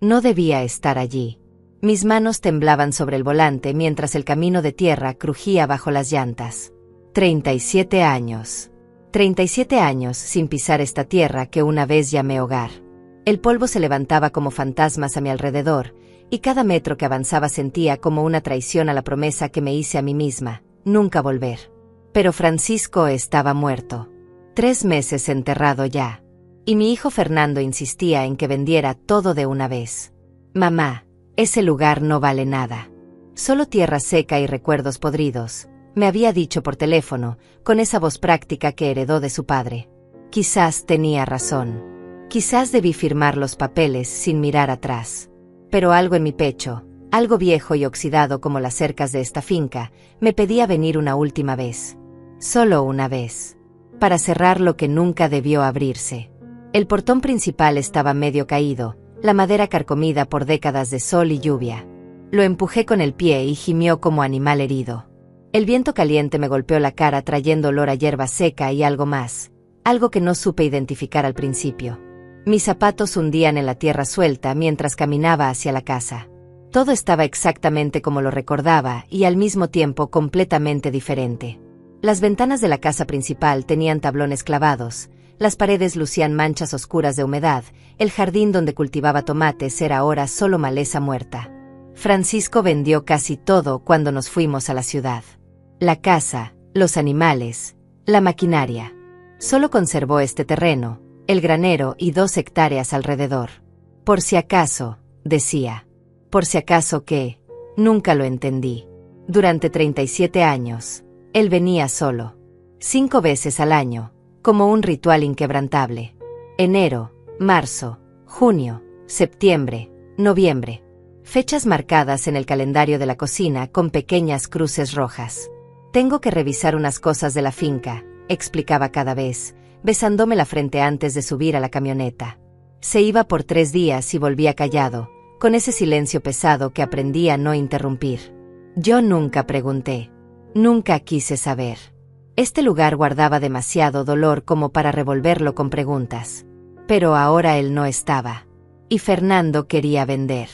No debía estar allí. Mis manos temblaban sobre el volante mientras el camino de tierra crujía bajo las llantas. 37 años. 37 años sin pisar esta tierra que una vez llamé hogar. El polvo se levantaba como fantasmas a mi alrededor, y cada metro que avanzaba sentía como una traición a la promesa que me hice a mí misma, nunca volver. Pero Francisco estaba muerto. 3 meses enterrado ya. Y mi hijo Fernando insistía en que vendiera todo de una vez. Mamá, ese lugar no vale nada. Solo tierra seca y recuerdos podridos, me había dicho por teléfono, con esa voz práctica que heredó de su padre. Quizás tenía razón. Quizás debí firmar los papeles sin mirar atrás. Pero algo en mi pecho, algo viejo y oxidado como las cercas de esta finca, me pedía venir una última vez. Solo una vez. Para cerrar lo que nunca debió abrirse. El portón principal estaba medio caído, la madera carcomida por décadas de sol y lluvia. Lo empujé con el pie y gimió como animal herido. El viento caliente me golpeó la cara trayendo olor a hierba seca y algo más, algo que no supe identificar al principio. Mis zapatos hundían en la tierra suelta mientras caminaba hacia la casa. Todo estaba exactamente como lo recordaba y al mismo tiempo completamente diferente. Las ventanas de la casa principal tenían tablones clavados, las paredes lucían manchas oscuras de humedad, el jardín donde cultivaba tomates era ahora solo maleza muerta. Francisco vendió casi todo cuando nos fuimos a la ciudad. La casa, los animales, la maquinaria. Solo conservó este terreno, el granero y 2 hectáreas alrededor. Por si acaso, decía. Por si acaso que, nunca lo entendí. Durante 37 años, él venía solo. 5 veces al año, como un ritual inquebrantable. Enero, marzo, junio, septiembre, noviembre. Fechas marcadas en el calendario de la cocina con pequeñas cruces rojas. Tengo que revisar unas cosas de la finca, explicaba cada vez, besándome la frente antes de subir a la camioneta. Se iba por 3 días y volvía callado, con ese silencio pesado que aprendí a no interrumpir. Yo nunca pregunté. Nunca quise saber. Este lugar guardaba demasiado dolor como para revolverlo con preguntas. Pero ahora él no estaba. Y Fernando quería vender.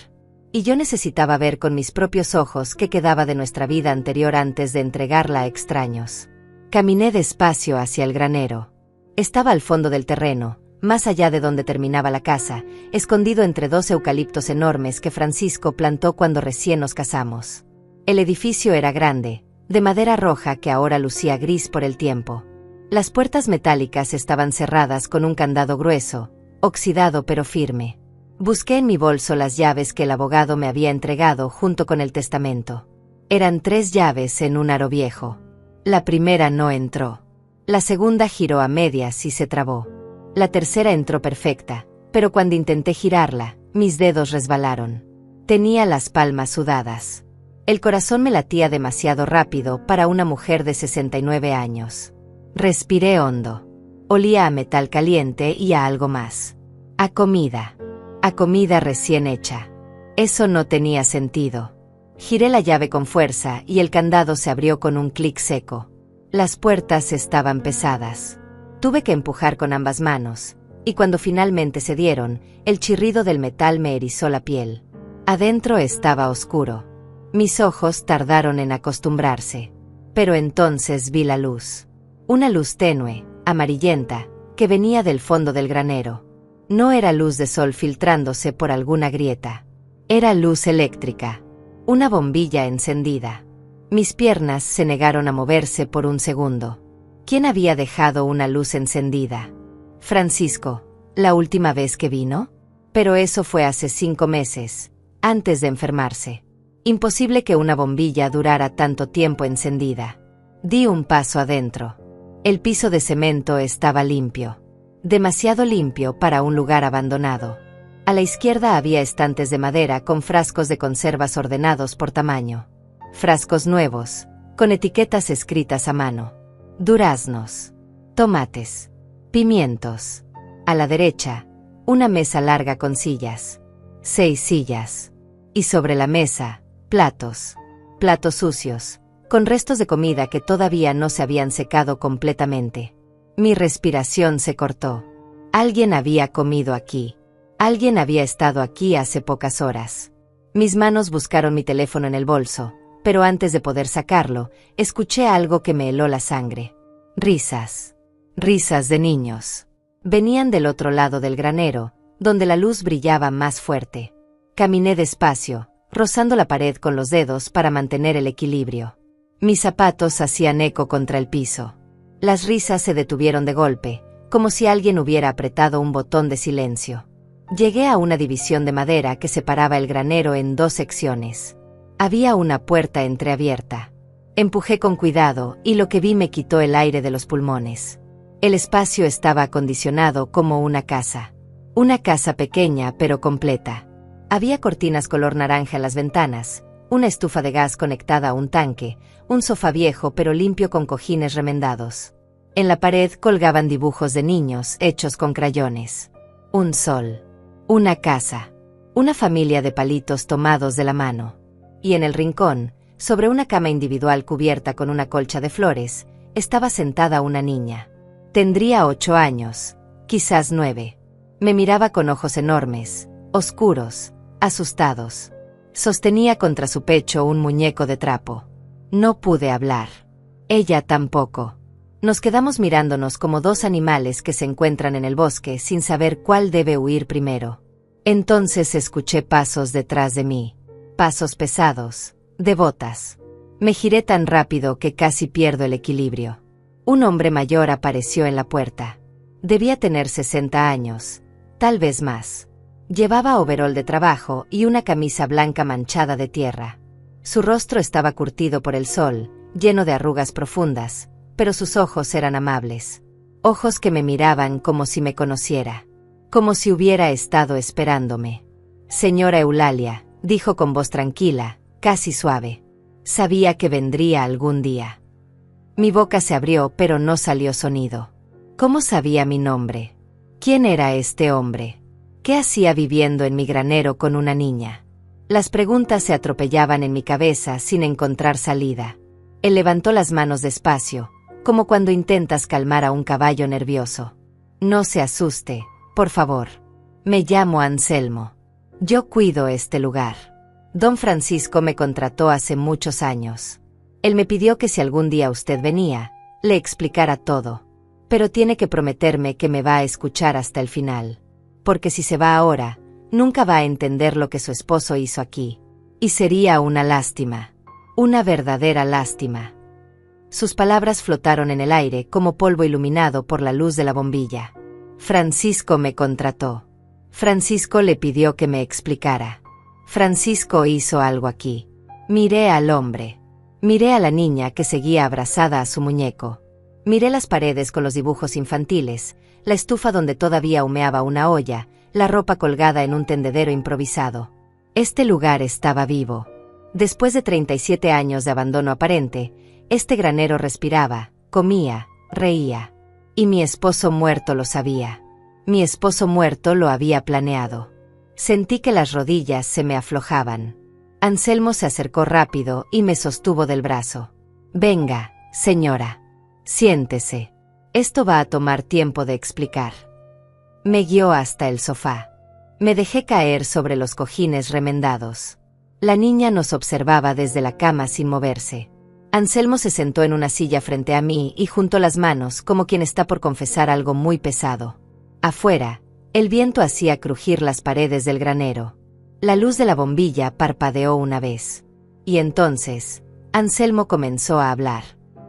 Y yo necesitaba ver con mis propios ojos qué quedaba de nuestra vida anterior antes de entregarla a extraños. Caminé despacio hacia el granero. Estaba al fondo del terreno, más allá de donde terminaba la casa, escondido entre 2 eucaliptos enormes que Francisco plantó cuando recién nos casamos. El edificio era grande, de madera roja que ahora lucía gris por el tiempo. Las puertas metálicas estaban cerradas con un candado grueso, oxidado pero firme. Busqué en mi bolso las llaves que el abogado me había entregado junto con el testamento. Eran 3 llaves en un aro viejo. La primera no entró. La segunda giró a medias y se trabó. La tercera entró perfecta, pero cuando intenté girarla, mis dedos resbalaron. Tenía las palmas sudadas. El corazón me latía demasiado rápido para una mujer de 69 años. Respiré hondo. Olía a metal caliente y a algo más. A comida. A comida recién hecha. Eso no tenía sentido. Giré la llave con fuerza y el candado se abrió con un clic seco. Las puertas estaban pesadas. Tuve que empujar con ambas manos, y cuando finalmente cedieron, el chirrido del metal me erizó la piel. Adentro estaba oscuro. Mis ojos tardaron en acostumbrarse. Pero entonces vi la luz. Una luz tenue, amarillenta, que venía del fondo del granero. No era luz de sol filtrándose por alguna grieta. Era luz eléctrica. Una bombilla encendida. Mis piernas se negaron a moverse por un segundo. ¿Quién había dejado una luz encendida? Francisco, ¿la última vez que vino? Pero eso fue hace 5 meses, antes de enfermarse. Imposible que una bombilla durara tanto tiempo encendida. Di un paso adentro. El piso de cemento estaba limpio. Demasiado limpio para un lugar abandonado. A la izquierda había estantes de madera con frascos de conservas ordenados por tamaño. Frascos nuevos, con etiquetas escritas a mano. Duraznos. Tomates. Pimientos. A la derecha, una mesa larga con sillas. 6 sillas. Y sobre la mesa, platos. Platos sucios, con restos de comida que todavía no se habían secado completamente. Mi respiración se cortó. Alguien había comido aquí. Alguien había estado aquí hace pocas horas. Mis manos buscaron mi teléfono en el bolso, pero antes de poder sacarlo, escuché algo que me heló la sangre. Risas. Risas de niños. Venían del otro lado del granero, donde la luz brillaba más fuerte. Caminé despacio, rozando la pared con los dedos para mantener el equilibrio. Mis zapatos hacían eco contra el piso. Las risas se detuvieron de golpe, como si alguien hubiera apretado un botón de silencio. Llegué a una división de madera que separaba el granero en dos secciones. Había una puerta entreabierta. Empujé con cuidado y lo que vi me quitó el aire de los pulmones. El espacio estaba acondicionado como una casa. Una casa pequeña pero completa. Había cortinas color naranja en las ventanas, una estufa de gas conectada a un tanque, un sofá viejo pero limpio con cojines remendados. En la pared colgaban dibujos de niños hechos con crayones. Un sol. Una casa. Una familia de palitos tomados de la mano. Y en el rincón, sobre una cama individual cubierta con una colcha de flores, estaba sentada una niña. Tendría 8 años, quizás 9. Me miraba con ojos enormes, oscuros, asustados. Sostenía contra su pecho un muñeco de trapo. No pude hablar. Ella tampoco. Nos quedamos mirándonos como dos animales que se encuentran en el bosque sin saber cuál debe huir primero. Entonces escuché pasos detrás de mí. Pasos pesados, de botas. Me giré tan rápido que casi pierdo el equilibrio. Un hombre mayor apareció en la puerta. Debía tener 60 años, tal vez más. Llevaba overol de trabajo y una camisa blanca manchada de tierra. Su rostro estaba curtido por el sol, lleno de arrugas profundas, pero sus ojos eran amables. Ojos que me miraban como si me conociera. Como si hubiera estado esperándome. Señora Eulalia, dijo con voz tranquila, casi suave. Sabía que vendría algún día. Mi boca se abrió pero no salió sonido. ¿Cómo sabía mi nombre? ¿Quién era este hombre? ¿Qué hacía viviendo en mi granero con una niña? Las preguntas se atropellaban en mi cabeza sin encontrar salida. Él levantó las manos despacio, como cuando intentas calmar a un caballo nervioso. No se asuste, por favor. Me llamo Anselmo. Yo cuido este lugar. Don Francisco me contrató hace muchos años. Él me pidió que si algún día usted venía, le explicara todo. Pero tiene que prometerme que me va a escuchar hasta el final. Porque si se va ahora, nunca va a entender lo que su esposo hizo aquí. Y sería una lástima. Una verdadera lástima. Sus palabras flotaron en el aire como polvo iluminado por la luz de la bombilla. Francisco me contrató. Francisco le pidió que me explicara. Francisco hizo algo aquí. Miré al hombre. Miré a la niña que seguía abrazada a su muñeco. Miré las paredes con los dibujos infantiles, la estufa donde todavía humeaba una olla, la ropa colgada en un tendedero improvisado. Este lugar estaba vivo. Después de 37 años de abandono aparente, este granero respiraba, comía, reía. Y mi esposo muerto lo sabía. Mi esposo muerto lo había planeado. Sentí que las rodillas se me aflojaban. Anselmo se acercó rápido y me sostuvo del brazo. Venga, señora. Siéntese. Esto va a tomar tiempo de explicar. Me guió hasta el sofá. Me dejé caer sobre los cojines remendados. La niña nos observaba desde la cama sin moverse. Anselmo se sentó en una silla frente a mí y juntó las manos como quien está por confesar algo muy pesado. Afuera, el viento hacía crujir las paredes del granero. La luz de la bombilla parpadeó una vez. Y entonces, Anselmo comenzó a hablar.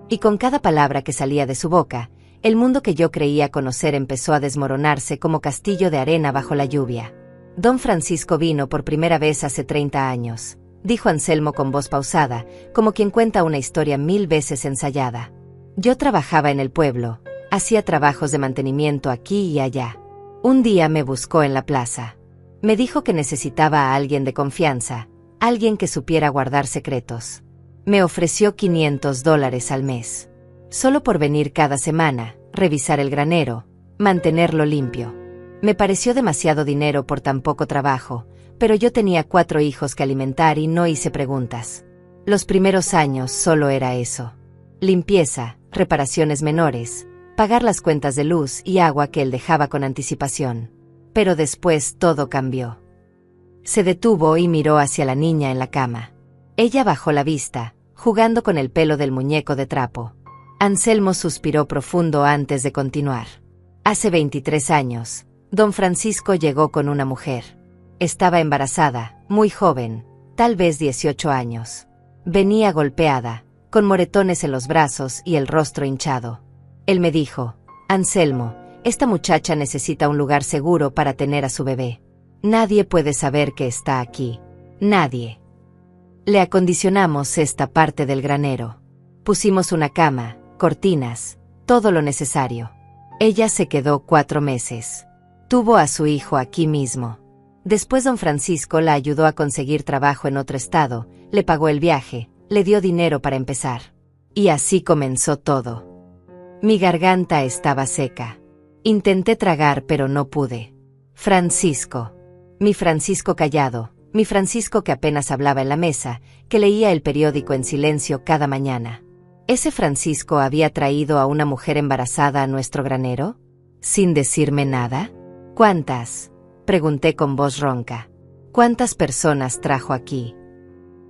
Y con cada palabra que salía de su boca, el mundo que yo creía conocer empezó a desmoronarse como castillo de arena bajo la lluvia. Don Francisco vino por primera vez hace 30 años, dijo Anselmo con voz pausada, como quien cuenta una historia 1000 veces ensayada. Yo trabajaba en el pueblo, hacía trabajos de mantenimiento aquí y allá. Un día me buscó en la plaza. Me dijo que necesitaba a alguien de confianza, alguien que supiera guardar secretos. Me ofreció $500 al mes. Solo por venir cada semana, revisar el granero, mantenerlo limpio. Me pareció demasiado dinero por tan poco trabajo, pero yo tenía 4 hijos que alimentar y no hice preguntas. Los primeros años solo era eso. Limpieza, reparaciones menores, pagar las cuentas de luz y agua que él dejaba con anticipación. Pero después todo cambió. Se detuvo y miró hacia la niña en la cama. Ella bajó la vista, jugando con el pelo del muñeco de trapo. Anselmo suspiró profundo antes de continuar. Hace 23 años, don Francisco llegó con una mujer. Estaba embarazada, muy joven, tal vez 18 años. Venía golpeada, con moretones en los brazos y el rostro hinchado. Él me dijo: Anselmo, esta muchacha necesita un lugar seguro para tener a su bebé. Nadie puede saber que está aquí. Nadie. Le acondicionamos esta parte del granero. Pusimos una cama, cortinas, todo lo necesario. Ella se quedó 4 meses. Tuvo a su hijo aquí mismo. Después don Francisco la ayudó a conseguir trabajo en otro estado, le pagó el viaje, le dio dinero para empezar. Y así comenzó todo. Mi garganta estaba seca. Intenté tragar pero no pude. Francisco. Mi Francisco callado, mi Francisco que apenas hablaba en la mesa, que leía el periódico en silencio cada mañana. ¿Ese Francisco había traído a una mujer embarazada a nuestro granero? ¿Sin decirme nada? ¿Cuántas? Pregunté con voz ronca. ¿Cuántas personas trajo aquí?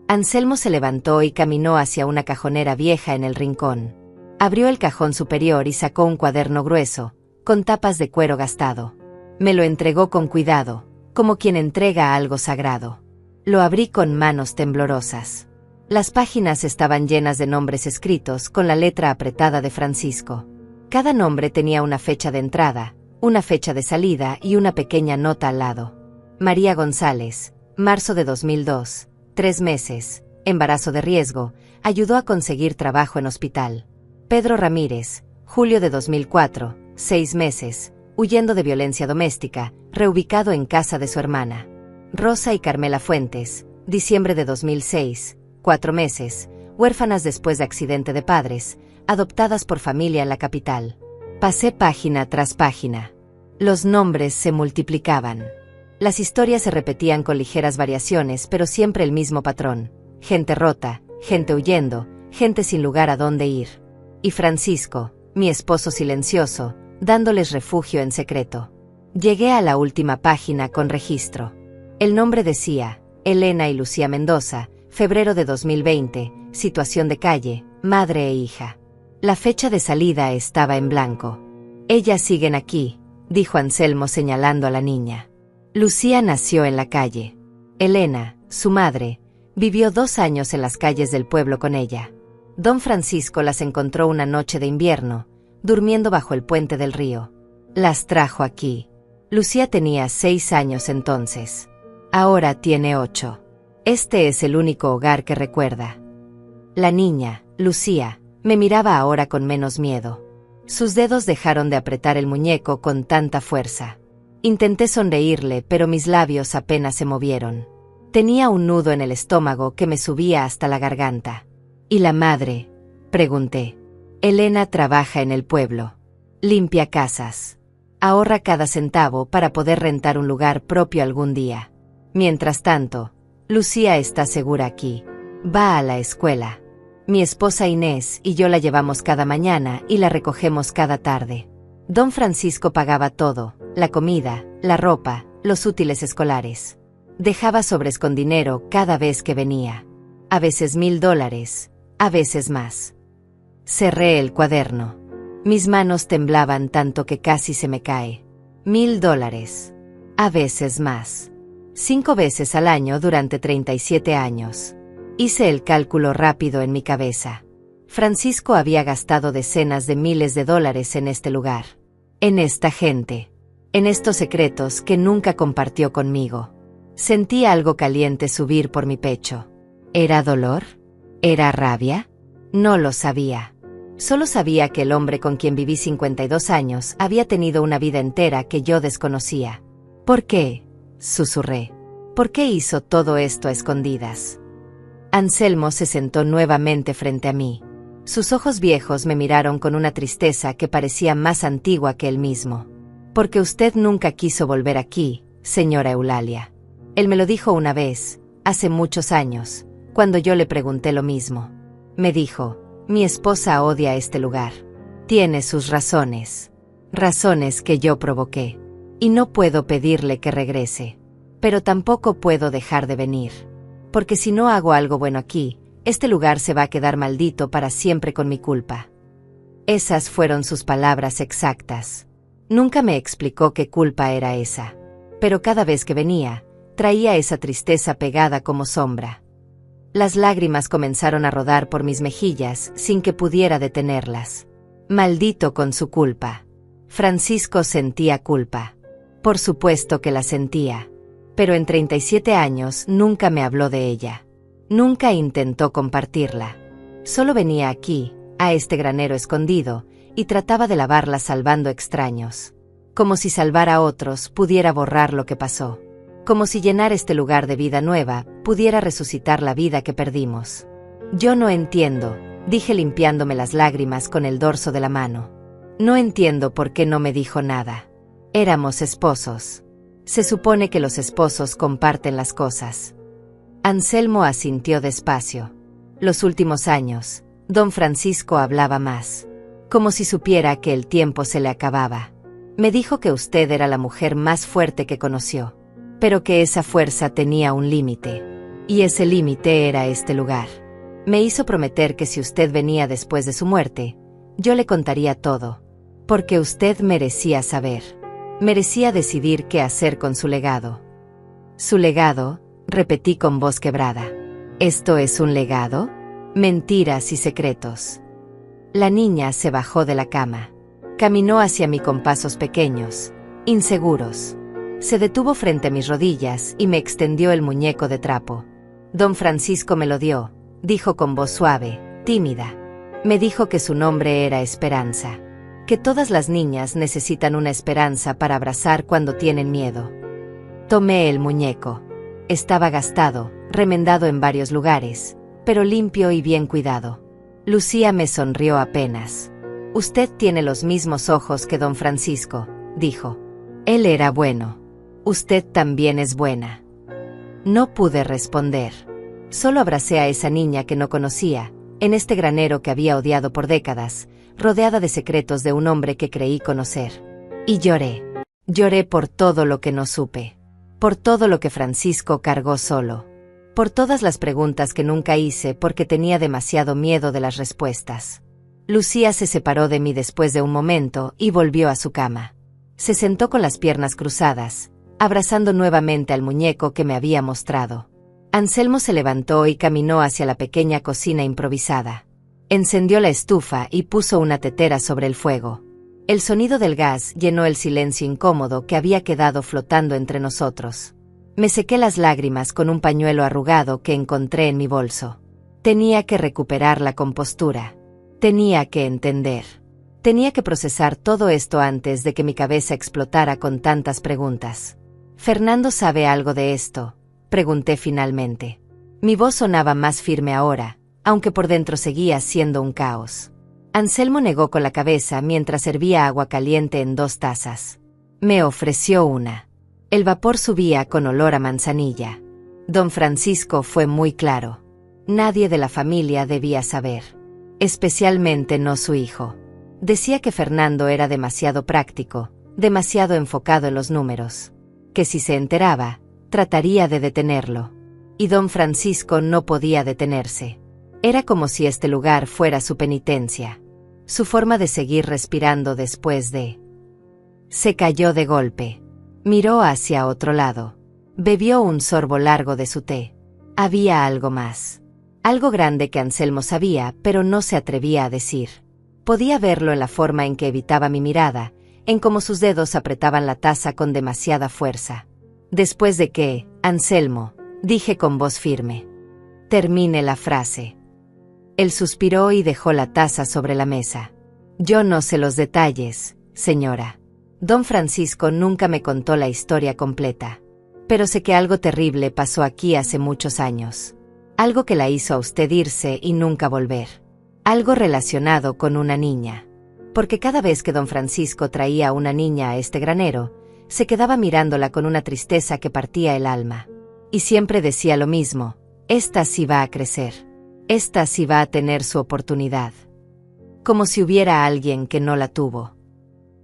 Anselmo se levantó y caminó hacia una cajonera vieja en el rincón. Abrió el cajón superior y sacó un cuaderno grueso, con tapas de cuero gastado. Me lo entregó con cuidado, como quien entrega algo sagrado. Lo abrí con manos temblorosas. Las páginas estaban llenas de nombres escritos con la letra apretada de Francisco. Cada nombre tenía una fecha de entrada, una fecha de salida y una pequeña nota al lado. María González, marzo de 2002, 3 meses, embarazo de riesgo, ayudó a conseguir trabajo en hospital. Pedro Ramírez, julio de 2004, 6 meses, huyendo de violencia doméstica, reubicado en casa de su hermana. Rosa y Carmela Fuentes, diciembre de 2006, 4 meses, huérfanas después de accidente de padres, adoptadas por familia en la capital. Pasé página tras página. Los nombres se multiplicaban. Las historias se repetían con ligeras variaciones, pero siempre el mismo patrón. Gente rota, gente huyendo, gente sin lugar a dónde ir. Y Francisco, mi esposo silencioso, dándoles refugio en secreto. Llegué a la última página con registro. El nombre decía: Elena y Lucía Mendoza, febrero de 2020, situación de calle, madre e hija. La fecha de salida estaba en blanco. Ellas siguen aquí, dijo Anselmo señalando a la niña. Lucía nació en la calle. Elena, su madre, vivió 2 años en las calles del pueblo con ella. Don Francisco las encontró una noche de invierno, durmiendo bajo el puente del río. Las trajo aquí. Lucía tenía 6 años entonces. Ahora tiene 8. Este es el único hogar que recuerda. La niña, Lucía, me miraba ahora con menos miedo. Sus dedos dejaron de apretar el muñeco con tanta fuerza. Intenté sonreírle, pero mis labios apenas se movieron. Tenía un nudo en el estómago que me subía hasta la garganta. ¿Y la madre?, pregunté. Elena trabaja en el pueblo. Limpia casas. Ahorra cada centavo para poder rentar un lugar propio algún día. Mientras tanto, Lucía está segura aquí. Va a la escuela. Mi esposa Inés y yo la llevamos cada mañana y la recogemos cada tarde. Don Francisco pagaba todo: la comida, la ropa, los útiles escolares. Dejaba sobres con dinero cada vez que venía. A veces $1000, a veces más. Cerré el cuaderno. Mis manos temblaban tanto que casi se me cae. $1000. A veces más. 5 veces al año durante 37 años. Hice el cálculo rápido en mi cabeza. Francisco había gastado decenas de miles de dólares en este lugar. En esta gente. En estos secretos que nunca compartió conmigo. Sentí algo caliente subir por mi pecho. ¿Era dolor? ¿Era rabia? No lo sabía. Solo sabía que el hombre con quien viví 52 años había tenido una vida entera que yo desconocía. ¿Por qué?, susurré. ¿Por qué hizo todo esto a escondidas? Anselmo se sentó nuevamente frente a mí. Sus ojos viejos me miraron con una tristeza que parecía más antigua que él mismo. Porque usted nunca quiso volver aquí, señora Eulalia. Él me lo dijo una vez, hace muchos años, cuando yo le pregunté lo mismo. Me dijo: mi esposa odia este lugar. Tiene sus razones. Razones que yo provoqué. Y no puedo pedirle que regrese. Pero tampoco puedo dejar de venir. Porque si no hago algo bueno aquí, este lugar se va a quedar maldito para siempre con mi culpa. Esas fueron sus palabras exactas. Nunca me explicó qué culpa era esa. Pero cada vez que venía, traía esa tristeza pegada como sombra. Las lágrimas comenzaron a rodar por mis mejillas sin que pudiera detenerlas. Maldito con su culpa. Francisco sentía culpa. Por supuesto que la sentía. Pero en 37 años nunca me habló de ella. Nunca intentó compartirla. Solo venía aquí, a este granero escondido, y trataba de lavarla salvando extraños. Como si salvar a otros pudiera borrar lo que pasó. Como si llenar este lugar de vida nueva pudiera resucitar la vida que perdimos. Yo no entiendo, dije limpiándome las lágrimas con el dorso de la mano. No entiendo por qué no me dijo nada. Éramos esposos. Se supone que los esposos comparten las cosas. Anselmo asintió despacio. Los últimos años, don Francisco hablaba más. Como si supiera que el tiempo se le acababa. Me dijo que usted era la mujer más fuerte que conoció. Pero que esa fuerza tenía un límite. Y ese límite era este lugar. Me hizo prometer que si usted venía después de su muerte, yo le contaría todo. Porque usted merecía saber. Merecía decidir qué hacer con su legado. ¿Su legado?, repetí con voz quebrada. ¿Esto es un legado? Mentiras y secretos. La niña se bajó de la cama. Caminó hacia mí con pasos pequeños, inseguros. Se detuvo frente a mis rodillas y me extendió el muñeco de trapo. Don Francisco me lo dio, dijo con voz suave, tímida. Me dijo que su nombre era Esperanza. Que todas las niñas necesitan una esperanza para abrazar cuando tienen miedo. Tomé el muñeco. Estaba gastado, remendado en varios lugares, pero limpio y bien cuidado. Lucía me sonrió apenas. Usted tiene los mismos ojos que don Francisco, dijo. Él era bueno. Usted también es buena. No pude responder. Solo abracé a esa niña que no conocía, en este granero que había odiado por décadas, rodeada de secretos de un hombre que creí conocer. Y lloré. Lloré por todo lo que no supe. Por todo lo que Francisco cargó solo. Por todas las preguntas que nunca hice porque tenía demasiado miedo de las respuestas. Lucía se separó de mí después de un momento y volvió a su cama. Se sentó con las piernas cruzadas, abrazando nuevamente al muñeco que me había mostrado. Anselmo se levantó y caminó hacia la pequeña cocina improvisada. Encendió la estufa y puso una tetera sobre el fuego. El sonido del gas llenó el silencio incómodo que había quedado flotando entre nosotros. Me sequé las lágrimas con un pañuelo arrugado que encontré en mi bolso. Tenía que recuperar la compostura. Tenía que entender. Tenía que procesar todo esto antes de que mi cabeza explotara con tantas preguntas. ¿Fernando sabe algo de esto?, pregunté finalmente. Mi voz sonaba más firme ahora, aunque por dentro seguía siendo un caos. Anselmo negó con la cabeza mientras servía agua caliente en 2 tazas. Me ofreció una. El vapor subía con olor a manzanilla. Don Francisco fue muy claro. Nadie de la familia debía saber. Especialmente no su hijo. Decía que Fernando era demasiado práctico, demasiado enfocado en los números. Que si se enteraba, trataría de detenerlo. Y don Francisco no podía detenerse. Era como si este lugar fuera su penitencia. Su forma de seguir respirando después de... Se cayó de golpe. Miró hacia otro lado. Bebió un sorbo largo de su té. Había algo más. Algo grande que Anselmo sabía, pero no se atrevía a decir. Podía verlo en la forma en que evitaba mi mirada, en cómo sus dedos apretaban la taza con demasiada fuerza. Después de que, Anselmo, dije con voz firme. Termine la frase. Él suspiró y dejó la taza sobre la mesa. Yo no sé los detalles, señora. Don Francisco nunca me contó la historia completa. Pero sé que algo terrible pasó aquí hace muchos años. Algo que la hizo a usted irse y nunca volver. Algo relacionado con una niña. Porque cada vez que don Francisco traía a una niña a este granero, se quedaba mirándola con una tristeza que partía el alma. Y siempre decía lo mismo, esta sí va a crecer. Esta sí va a tener su oportunidad. Como si hubiera alguien que no la tuvo.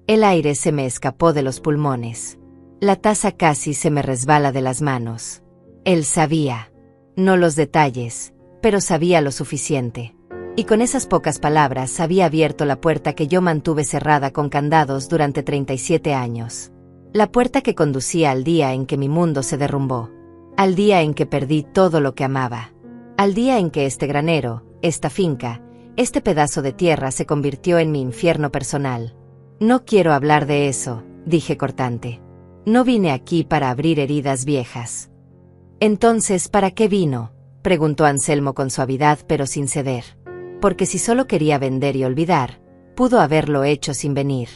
El aire se me escapó de los pulmones. La taza casi se me resbala de las manos. Él sabía. No los detalles, pero sabía lo suficiente. Y con esas pocas palabras había abierto la puerta que yo mantuve cerrada con candados durante 37 años. La puerta que conducía al día en que mi mundo se derrumbó. Al día en que perdí todo lo que amaba. Al día en que este granero, esta finca, este pedazo de tierra se convirtió en mi infierno personal. No quiero hablar de eso, dije cortante. No vine aquí para abrir heridas viejas. Entonces, ¿para qué vino?, preguntó Anselmo con suavidad pero sin ceder. Porque si solo quería vender y olvidar, pudo haberlo hecho sin venir.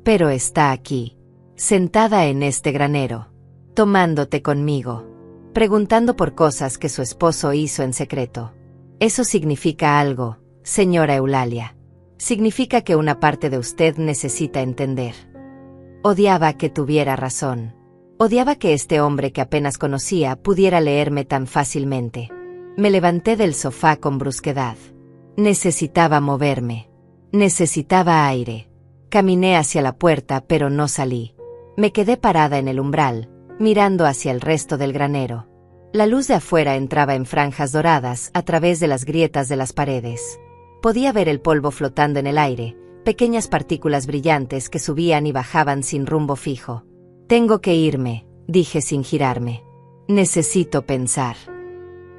Pero está aquí, sentada en este granero, tomándote conmigo, preguntando por cosas que su esposo hizo en secreto. Eso significa algo, señora Eulalia. Significa que una parte de usted necesita entender. Odiaba que tuviera razón. Odiaba que este hombre que apenas conocía pudiera leerme tan fácilmente. Me levanté del sofá con brusquedad. Necesitaba moverme. Necesitaba aire. Caminé hacia la puerta pero no salí. Me quedé parada en el umbral, mirando hacia el resto del granero. La luz de afuera entraba en franjas doradas a través de las grietas de las paredes. Podía ver el polvo flotando en el aire, pequeñas partículas brillantes que subían y bajaban sin rumbo fijo. Tengo que irme, dije sin girarme. Necesito pensar.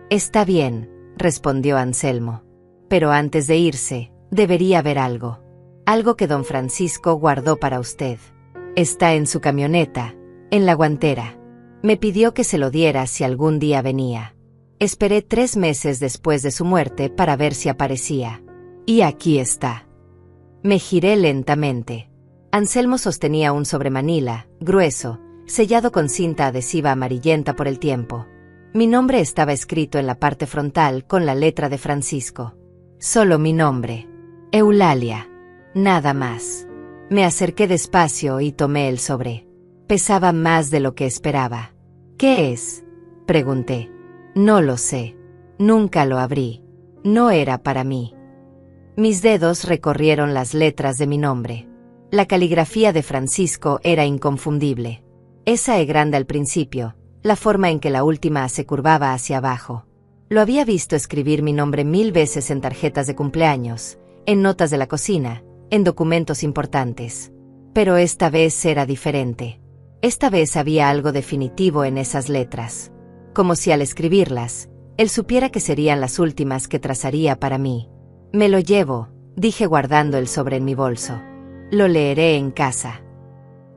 Está bien, respondió Anselmo. Pero antes de irse, debería haber algo. Algo que don Francisco guardó para usted. Está en su camioneta, en la guantera. Me pidió que se lo diera si algún día venía. Esperé 3 meses después de su muerte para ver si aparecía. Y aquí está. Me giré lentamente. Anselmo sostenía un sobremanila, grueso, sellado con cinta adhesiva amarillenta por el tiempo. Mi nombre estaba escrito en la parte frontal con la letra de Francisco. Solo mi nombre. Eulalia. Nada más. Me acerqué despacio y tomé el sobre. Pesaba más de lo que esperaba. ¿Qué es?, pregunté. No lo sé. Nunca lo abrí. No era para mí. Mis dedos recorrieron las letras de mi nombre. La caligrafía de Francisco era inconfundible. Esa E grande al principio, la forma en que la última A se curvaba hacia abajo. Lo había visto escribir mi nombre 1000 veces en tarjetas de cumpleaños, en notas de la cocina, en documentos importantes. Pero esta vez era diferente. Esta vez había algo definitivo en esas letras. Como si al escribirlas, él supiera que serían las últimas que trazaría para mí. Me lo llevo, dije guardando el sobre en mi bolso. Lo leeré en casa.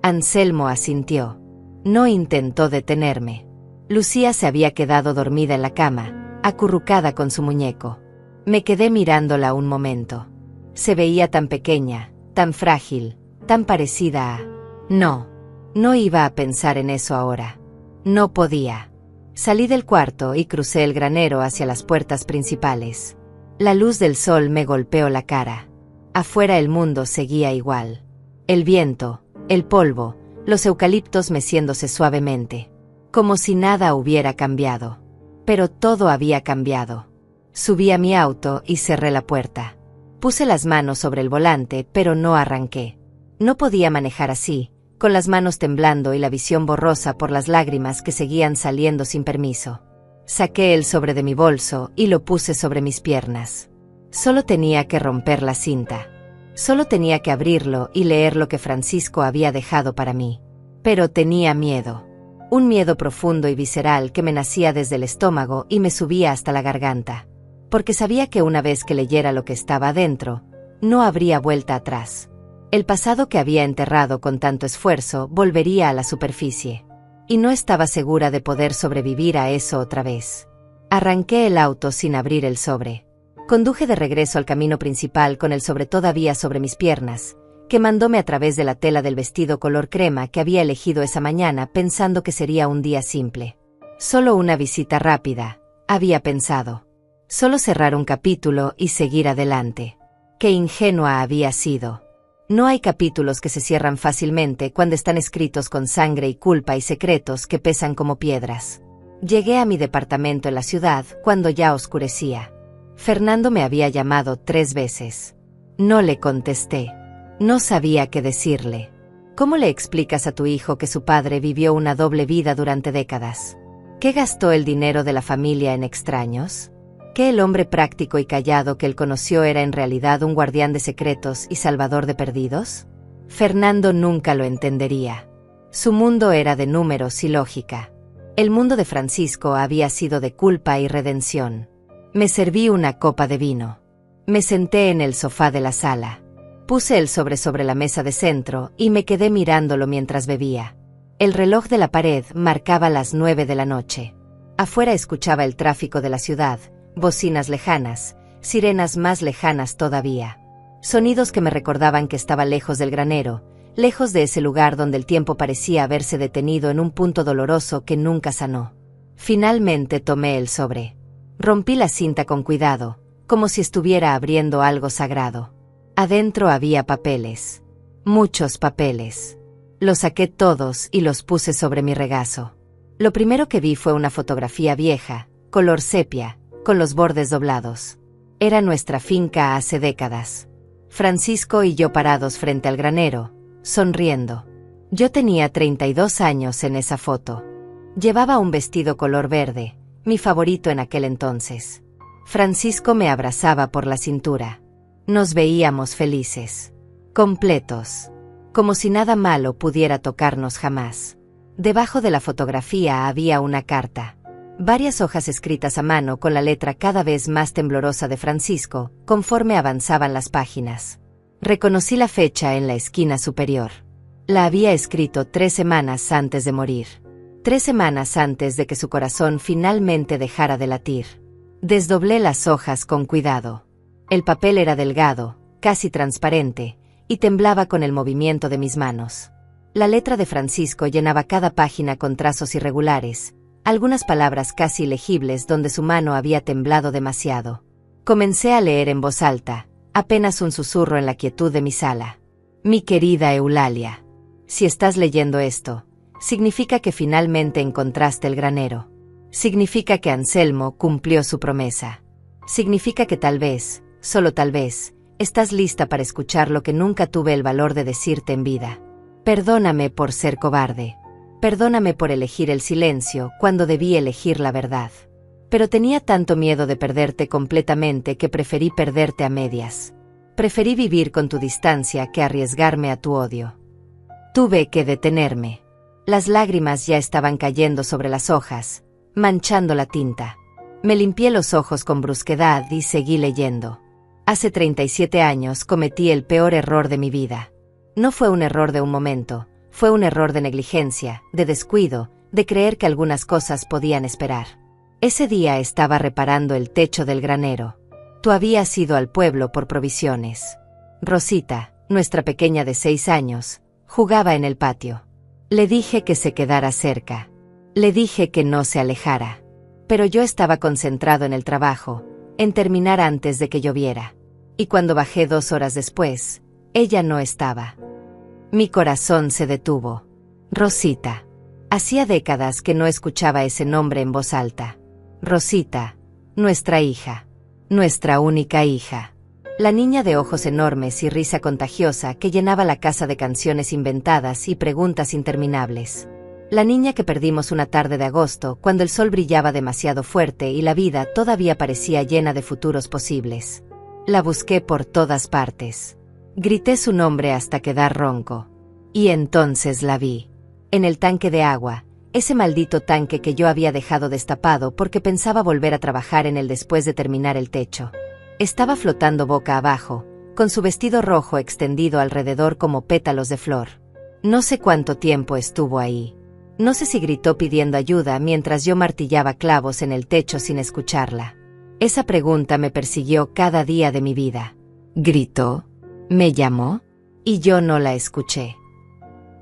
Anselmo asintió. No intentó detenerme. Lucía se había quedado dormida en la cama, acurrucada con su muñeco. Me quedé mirándola un momento. Se veía tan pequeña, tan frágil, tan parecida a... No iba a pensar en eso ahora. No podía. Salí del cuarto y crucé el granero hacia las puertas principales. La luz del sol me golpeó la cara. Afuera el mundo seguía igual. El viento, el polvo, los eucaliptos meciéndose suavemente. Como si nada hubiera cambiado. Pero todo había cambiado. Subí a mi auto y cerré la puerta. Puse las manos sobre el volante, pero no arranqué. No podía manejar así, con las manos temblando y la visión borrosa por las lágrimas que seguían saliendo sin permiso. Saqué el sobre de mi bolso y lo puse sobre mis piernas. Solo tenía que romper la cinta. Solo tenía que abrirlo y leer lo que Francisco había dejado para mí. Pero tenía miedo. Un miedo profundo y visceral que me nacía desde el estómago y me subía hasta la garganta. Porque sabía que una vez que leyera lo que estaba adentro, no habría vuelta atrás. El pasado que había enterrado con tanto esfuerzo volvería a la superficie. Y no estaba segura de poder sobrevivir a eso otra vez. Arranqué el auto sin abrir el sobre. Conduje de regreso al camino principal con el sobre todavía sobre mis piernas, quemándome a través de la tela del vestido color crema que había elegido esa mañana pensando que sería un día simple. Solo una visita rápida, había pensado. Solo cerrar un capítulo y seguir adelante. Qué ingenua había sido. No hay capítulos que se cierran fácilmente cuando están escritos con sangre y culpa y secretos que pesan como piedras. Llegué a mi departamento en la ciudad cuando ya oscurecía. Fernando me había llamado 3 veces. No le contesté. No sabía qué decirle. ¿Cómo le explicas a tu hijo que su padre vivió una doble vida durante décadas? ¿Que gastó el dinero de la familia en extraños? ¿Que el hombre práctico y callado que él conoció era en realidad un guardián de secretos y salvador de perdidos? Fernando nunca lo entendería. Su mundo era de números y lógica. El mundo de Francisco había sido de culpa y redención. Me serví una copa de vino. Me senté en el sofá de la sala. Puse el sobre la mesa de centro y me quedé mirándolo mientras bebía. El reloj de la pared marcaba las 9 de la noche. Afuera escuchaba el tráfico de la ciudad, bocinas lejanas, sirenas más lejanas todavía. Sonidos que me recordaban que estaba lejos del granero, lejos de ese lugar donde el tiempo parecía haberse detenido en un punto doloroso que nunca sanó. Finalmente tomé el sobre. Rompí la cinta con cuidado, como si estuviera abriendo algo sagrado. Adentro había papeles. Muchos papeles. Los saqué todos y los puse sobre mi regazo. Lo primero que vi fue una fotografía vieja, color sepia, con los bordes doblados. Era nuestra finca hace décadas. Francisco y yo parados frente al granero, sonriendo. Yo tenía 32 años en esa foto. Llevaba un vestido color verde, mi favorito en aquel entonces. Francisco me abrazaba por la cintura. Nos veíamos felices, completos, como si nada malo pudiera tocarnos jamás. Debajo de la fotografía había una carta. Varias hojas escritas a mano con la letra cada vez más temblorosa de Francisco, conforme avanzaban las páginas. Reconocí la fecha en la esquina superior. La había escrito 3 semanas antes de morir. 3 semanas antes de que su corazón finalmente dejara de latir. Desdoblé las hojas con cuidado. El papel era delgado, casi transparente, y temblaba con el movimiento de mis manos. La letra de Francisco llenaba cada página con trazos irregulares, algunas palabras casi ilegibles donde su mano había temblado demasiado. Comencé a leer en voz alta, apenas un susurro en la quietud de mi sala. Mi querida Eulalia, si estás leyendo esto, significa que finalmente encontraste el granero. Significa que Anselmo cumplió su promesa. Significa que tal vez, solo tal vez, estás lista para escuchar lo que nunca tuve el valor de decirte en vida. Perdóname por ser cobarde. Perdóname por elegir el silencio cuando debí elegir la verdad. Pero tenía tanto miedo de perderte completamente que preferí perderte a medias. Preferí vivir con tu distancia que arriesgarme a tu odio. Tuve que detenerme. Las lágrimas ya estaban cayendo sobre las hojas, manchando la tinta. Me limpié los ojos con brusquedad y seguí leyendo. Hace 37 años cometí el peor error de mi vida. No fue un error de un momento, fue un error de negligencia, de descuido, de creer que algunas cosas podían esperar. Ese día estaba reparando el techo del granero. Tú habías ido al pueblo por provisiones. Rosita, nuestra pequeña de 6 años, jugaba en el patio. Le dije que se quedara cerca. Le dije que no se alejara. Pero yo estaba concentrado en el trabajo, en terminar antes de que lloviera. Y cuando bajé 2 horas después, ella no estaba. Mi corazón se detuvo. Rosita. Hacía décadas que no escuchaba ese nombre en voz alta. Rosita, nuestra hija. Nuestra única hija. La niña de ojos enormes y risa contagiosa que llenaba la casa de canciones inventadas y preguntas interminables. La niña que perdimos una tarde de agosto cuando el sol brillaba demasiado fuerte y la vida todavía parecía llena de futuros posibles. La busqué por todas partes. Grité su nombre hasta quedar ronco. Y entonces la vi. En el tanque de agua, ese maldito tanque que yo había dejado destapado porque pensaba volver a trabajar en él después de terminar el techo. Estaba flotando boca abajo, con su vestido rojo extendido alrededor como pétalos de flor. No sé cuánto tiempo estuvo ahí. No sé si gritó pidiendo ayuda mientras yo martillaba clavos en el techo sin escucharla. Esa pregunta me persiguió cada día de mi vida. ¿Gritó? ¿Me llamó? Y yo no la escuché.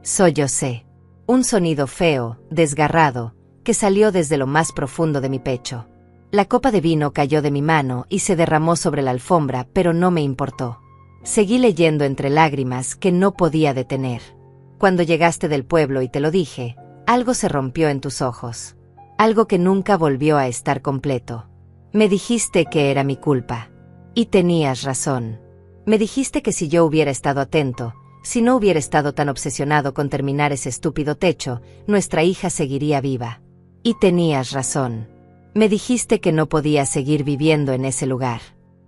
Sollocé. Un sonido feo, desgarrado, que salió desde lo más profundo de mi pecho. La copa de vino cayó de mi mano y se derramó sobre la alfombra, pero no me importó. Seguí leyendo entre lágrimas que no podía detener. Cuando llegaste del pueblo y te lo dije, algo se rompió en tus ojos. Algo que nunca volvió a estar completo. Me dijiste que era mi culpa. Y tenías razón. Me dijiste que si yo hubiera estado atento, Si no hubiera estado tan obsesionado con terminar ese estúpido techo, nuestra hija seguiría viva. Y tenías razón. Me dijiste que no podía seguir viviendo en ese lugar.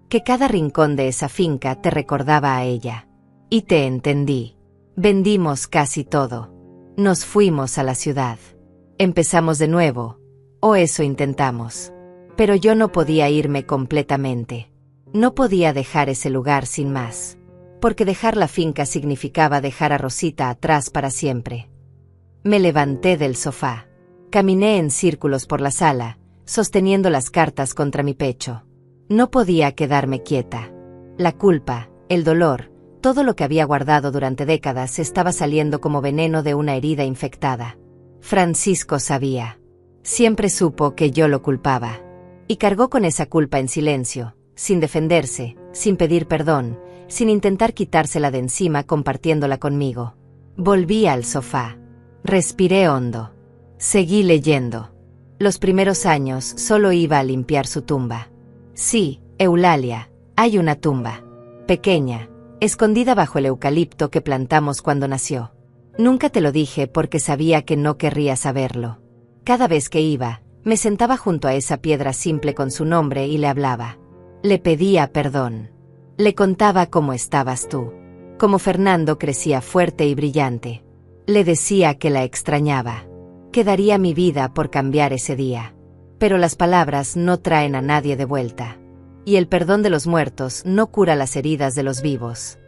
Que cada rincón de esa finca te recordaba a ella. Y te entendí. Vendimos casi todo. Nos fuimos a la ciudad. Empezamos de nuevo, o eso intentamos. Pero yo no podía irme completamente. No podía dejar ese lugar sin más. Porque dejar la finca significaba dejar a Rosita atrás para siempre. Me levanté del sofá. Caminé en círculos por la sala, sosteniendo las cartas contra mi pecho. No podía quedarme quieta. La culpa, el dolor, todo lo que había guardado durante décadas estaba saliendo como veneno de una herida infectada. Francisco sabía. Siempre supo que yo lo culpaba. Y cargó con esa culpa en silencio, sin defenderse, sin pedir perdón, sin intentar quitársela de encima compartiéndola conmigo. Volví al sofá. Respiré hondo. Seguí leyendo. Los primeros años solo iba a limpiar su tumba. Sí, Eulalia, hay una tumba. Pequeña, escondida bajo el eucalipto que plantamos cuando nació. Nunca te lo dije porque sabía que no querrías saberlo. Cada vez que iba, me sentaba junto a esa piedra simple con su nombre y le hablaba. Le pedía perdón. Le contaba cómo estabas tú. Cómo Fernando crecía fuerte y brillante. Le decía que la extrañaba. Que daría mi vida por cambiar ese día. Pero las palabras no traen a nadie de vuelta. Y el perdón de los muertos no cura las heridas de los vivos.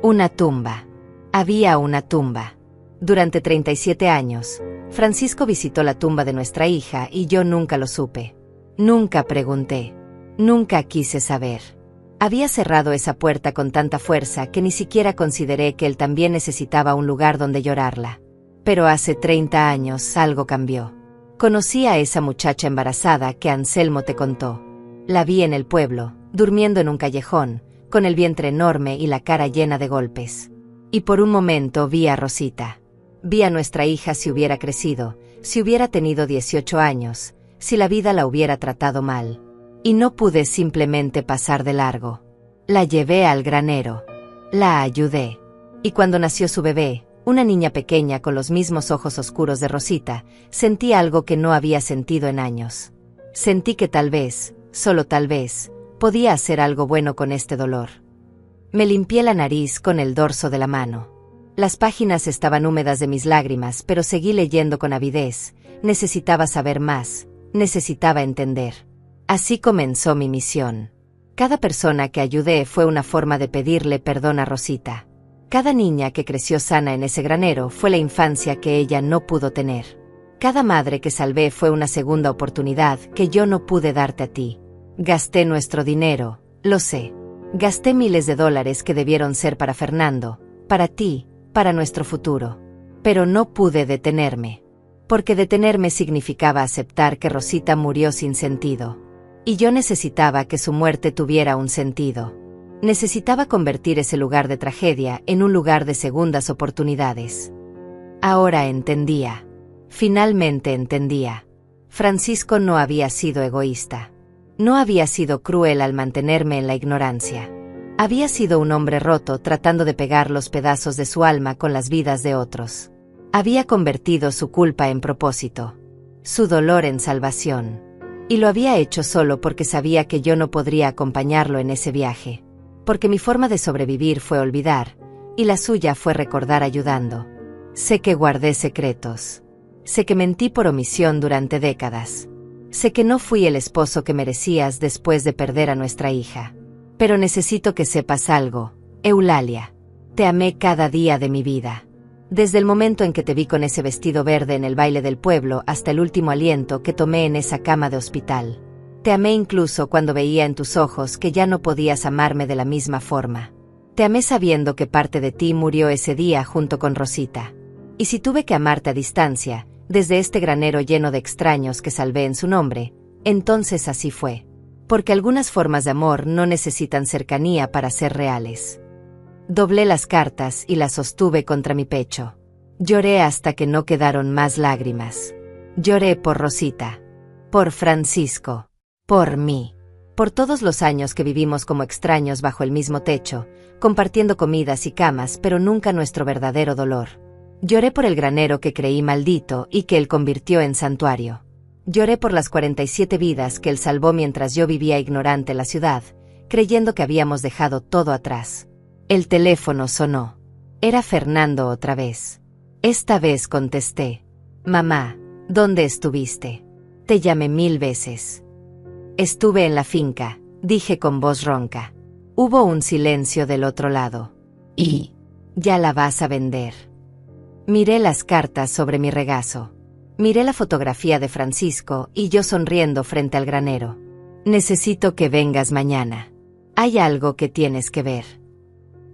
Una tumba. Había una tumba. Durante 37 años, Francisco visitó la tumba de nuestra hija y yo nunca lo supe. Nunca pregunté. Nunca quise saber. Había cerrado esa puerta con tanta fuerza que ni siquiera consideré que él también necesitaba un lugar donde llorarla. Pero hace 30 años algo cambió. Conocí a esa muchacha embarazada que Anselmo te contó. La vi en el pueblo, durmiendo en un callejón, con el vientre enorme y la cara llena de golpes. Y por un momento vi a Rosita. Vi a nuestra hija si hubiera crecido, si hubiera tenido 18 años, si la vida la hubiera tratado mal. Y no pude simplemente pasar de largo. La llevé al granero. La ayudé. Y cuando nació su bebé, una niña pequeña con los mismos ojos oscuros de Rosita, sentí algo que no había sentido en años. Sentí que tal vez, solo tal vez, podía hacer algo bueno con este dolor. Me limpié la nariz con el dorso de la mano. Las páginas estaban húmedas de mis lágrimas, pero seguí leyendo con avidez. Necesitaba saber más, necesitaba entender. Así comenzó mi misión. Cada persona que ayudé fue una forma de pedirle perdón a Rosita. Cada niña que creció sana en ese granero fue la infancia que ella no pudo tener. Cada madre que salvé fue una segunda oportunidad que yo no pude darte a ti. Gasté nuestro dinero, lo sé. Gasté miles de dólares que debieron ser para Fernando, para ti, para nuestro futuro. Pero no pude detenerme. Porque detenerme significaba aceptar que Rosita murió sin sentido. Y yo necesitaba que su muerte tuviera un sentido. Necesitaba convertir ese lugar de tragedia en un lugar de segundas oportunidades. Ahora entendía. Finalmente entendía. Francisco no había sido egoísta. No había sido cruel al mantenerme en la ignorancia. Había sido un hombre roto tratando de pegar los pedazos de su alma con las vidas de otros. Había convertido su culpa en propósito. Su dolor en salvación. Y lo había hecho solo porque sabía que yo no podría acompañarlo en ese viaje. Porque mi forma de sobrevivir fue olvidar, y la suya fue recordar ayudando. Sé que guardé secretos. Sé que mentí por omisión durante décadas. Sé que no fui el esposo que merecías después de perder a nuestra hija. Pero necesito que sepas algo, Eulalia. Te amé cada día de mi vida. Desde el momento en que te vi con ese vestido verde en el baile del pueblo hasta el último aliento que tomé en esa cama de hospital. Te amé incluso cuando veía en tus ojos que ya no podías amarme de la misma forma. Te amé sabiendo que parte de ti murió ese día junto con Rosita. Y si tuve que amarte a distancia, desde este granero lleno de extraños que salvé en su nombre, entonces así fue. Porque algunas formas de amor no necesitan cercanía para ser reales. Doblé las cartas y las sostuve contra mi pecho. Lloré hasta que no quedaron más lágrimas. Lloré por Rosita. Por Francisco. Por mí. Por todos los años que vivimos como extraños bajo el mismo techo, compartiendo comidas y camas, pero nunca nuestro verdadero dolor. Lloré por el granero que creí maldito y que él convirtió en santuario. Lloré por las 47 vidas que él salvó mientras yo vivía ignorante la ciudad, creyendo que habíamos dejado todo atrás. El teléfono sonó. Era Fernando otra vez. Esta vez contesté. Mamá, ¿dónde estuviste? Te llamé 1000 veces. Estuve en la finca, dije con voz ronca. Hubo un silencio del otro lado. ¿Y? ¿Ya la vas a vender? Miré las cartas sobre mi regazo. Miré la fotografía de Francisco y yo sonriendo frente al granero. Necesito que vengas mañana. Hay algo que tienes que ver.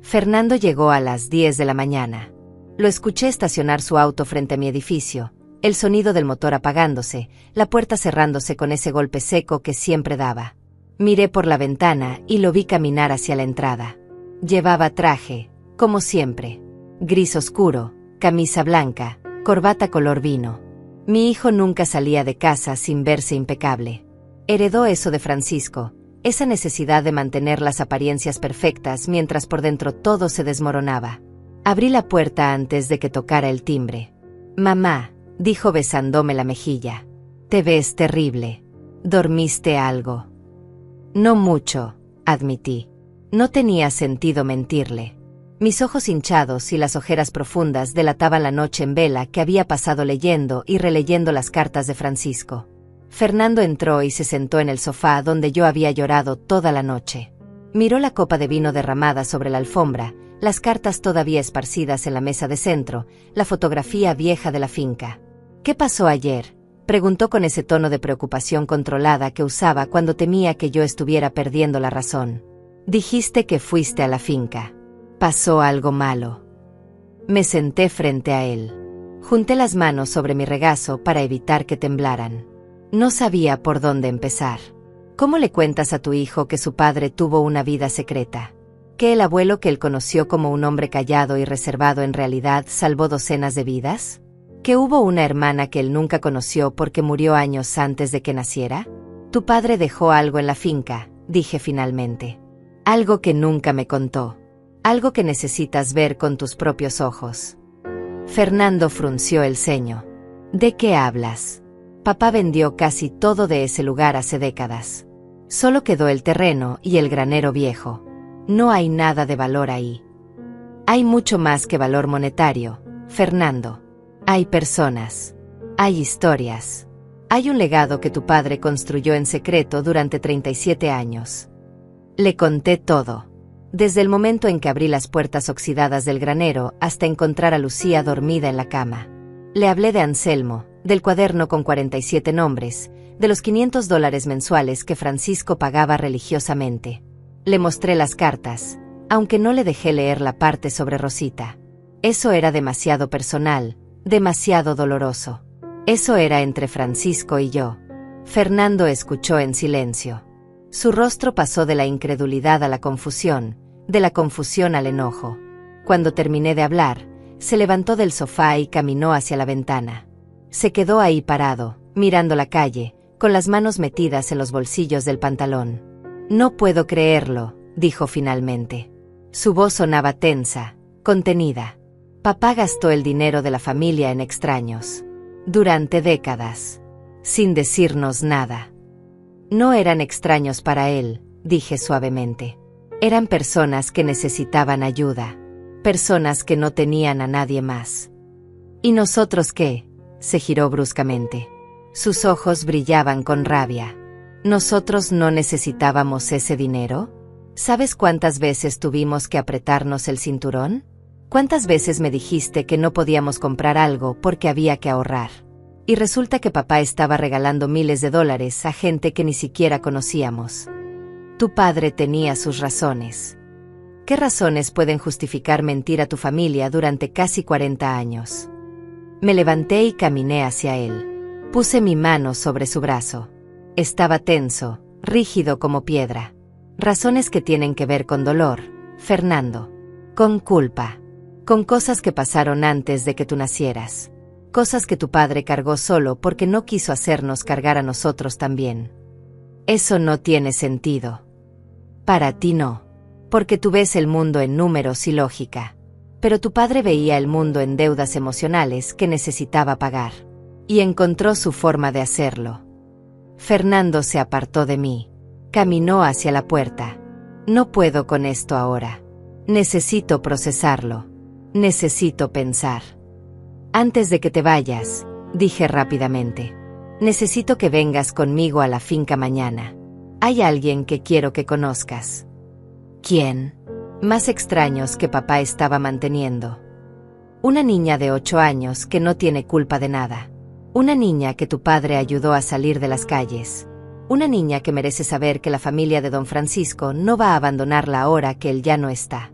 Fernando llegó a las 10 de la mañana. Lo escuché estacionar su auto frente a mi edificio, el sonido del motor apagándose, la puerta cerrándose con ese golpe seco que siempre daba. Miré por la ventana y lo vi caminar hacia la entrada. Llevaba traje, como siempre. Gris oscuro, camisa blanca, corbata color vino. Mi hijo nunca salía de casa sin verse impecable. Heredó eso de Francisco, esa necesidad de mantener las apariencias perfectas mientras por dentro todo se desmoronaba. Abrí la puerta antes de que tocara el timbre. Mamá, dijo besándome la mejilla. Te ves terrible. ¿Dormiste algo? No mucho, admití. No tenía sentido mentirle. Mis ojos hinchados y las ojeras profundas delataban la noche en vela que había pasado leyendo y releyendo las cartas de Francisco. Fernando entró y se sentó en el sofá donde yo había llorado toda la noche. Miró la copa de vino derramada sobre la alfombra, las cartas todavía esparcidas en la mesa de centro, la fotografía vieja de la finca. ¿Qué pasó ayer?, preguntó con ese tono de preocupación controlada que usaba cuando temía que yo estuviera perdiendo la razón. Dijiste que fuiste a la finca. ¿Pasó algo malo? Me senté frente a él. Junté las manos sobre mi regazo para evitar que temblaran. No sabía por dónde empezar. ¿Cómo le cuentas a tu hijo que su padre tuvo una vida secreta? ¿Que el abuelo que él conoció como un hombre callado y reservado en realidad salvó docenas de vidas? ¿Que hubo una hermana que él nunca conoció porque murió años antes de que naciera? Tu padre dejó algo en la finca, dije finalmente. Algo que nunca me contó. Algo que necesitas ver con tus propios ojos. Fernando frunció el ceño. ¿De qué hablas? Papá vendió casi todo de ese lugar hace décadas. Solo quedó el terreno y el granero viejo. No hay nada de valor ahí. Hay mucho más que valor monetario, Fernando. Hay personas. Hay historias. Hay un legado que tu padre construyó en secreto durante 37 años. Le conté todo. Desde el momento en que abrí las puertas oxidadas del granero hasta encontrar a Lucía dormida en la cama. Le hablé de Anselmo, del cuaderno con 47 nombres, de los $500 mensuales que Francisco pagaba religiosamente. Le mostré las cartas, aunque no le dejé leer la parte sobre Rosita. Eso era demasiado personal, demasiado doloroso. Eso era entre Francisco y yo. Fernando escuchó en silencio. Su rostro pasó de la incredulidad a la confusión, de la confusión al enojo. Cuando terminé de hablar, se levantó del sofá y caminó hacia la ventana. Se quedó ahí parado, mirando la calle, con las manos metidas en los bolsillos del pantalón. No puedo creerlo, dijo finalmente. Su voz sonaba tensa, contenida. Papá gastó el dinero de la familia en extraños. Durante décadas. Sin decirnos nada. No eran extraños para él, dije suavemente. Eran personas que necesitaban ayuda. Personas que no tenían a nadie más. ¿Y nosotros qué? Se giró bruscamente. Sus ojos brillaban con rabia. ¿Nosotros no necesitábamos ese dinero? ¿Sabes cuántas veces tuvimos que apretarnos el cinturón? ¿Cuántas veces me dijiste que no podíamos comprar algo porque había que ahorrar? Y resulta que papá estaba regalando miles de dólares a gente que ni siquiera conocíamos. Tu padre tenía sus razones. ¿Qué razones pueden justificar mentir a tu familia durante casi 40 años? Me levanté y caminé hacia él. Puse mi mano sobre su brazo. Estaba tenso, rígido como piedra. Razones que tienen que ver con dolor, Fernando. Con culpa. Con cosas que pasaron antes de que tú nacieras. Cosas que tu padre cargó solo porque no quiso hacernos cargar a nosotros también. Eso no tiene sentido. Para ti no. Porque tú ves el mundo en números y lógica. Pero tu padre veía el mundo en deudas emocionales que necesitaba pagar. Y encontró su forma de hacerlo. Fernando se apartó de mí. Caminó hacia la puerta. No puedo con esto ahora. Necesito procesarlo. Necesito pensar. Antes de que te vayas, dije rápidamente. Necesito que vengas conmigo a la finca mañana. Hay alguien que quiero que conozcas. ¿Quién? Más extraños que papá estaba manteniendo. Una niña de 8 años que no tiene culpa de nada. Una niña que tu padre ayudó a salir de las calles. Una niña que merece saber que la familia de don Francisco no va a abandonarla ahora que él ya no está.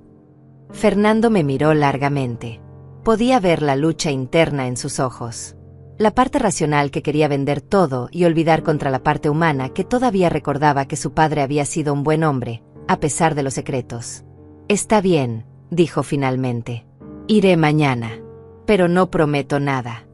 Fernando me miró largamente. Podía ver la lucha interna en sus ojos. La parte racional que quería vender todo y olvidar contra la parte humana que todavía recordaba que su padre había sido un buen hombre, a pesar de los secretos. Está bien, dijo finalmente. Iré mañana. Pero no prometo nada.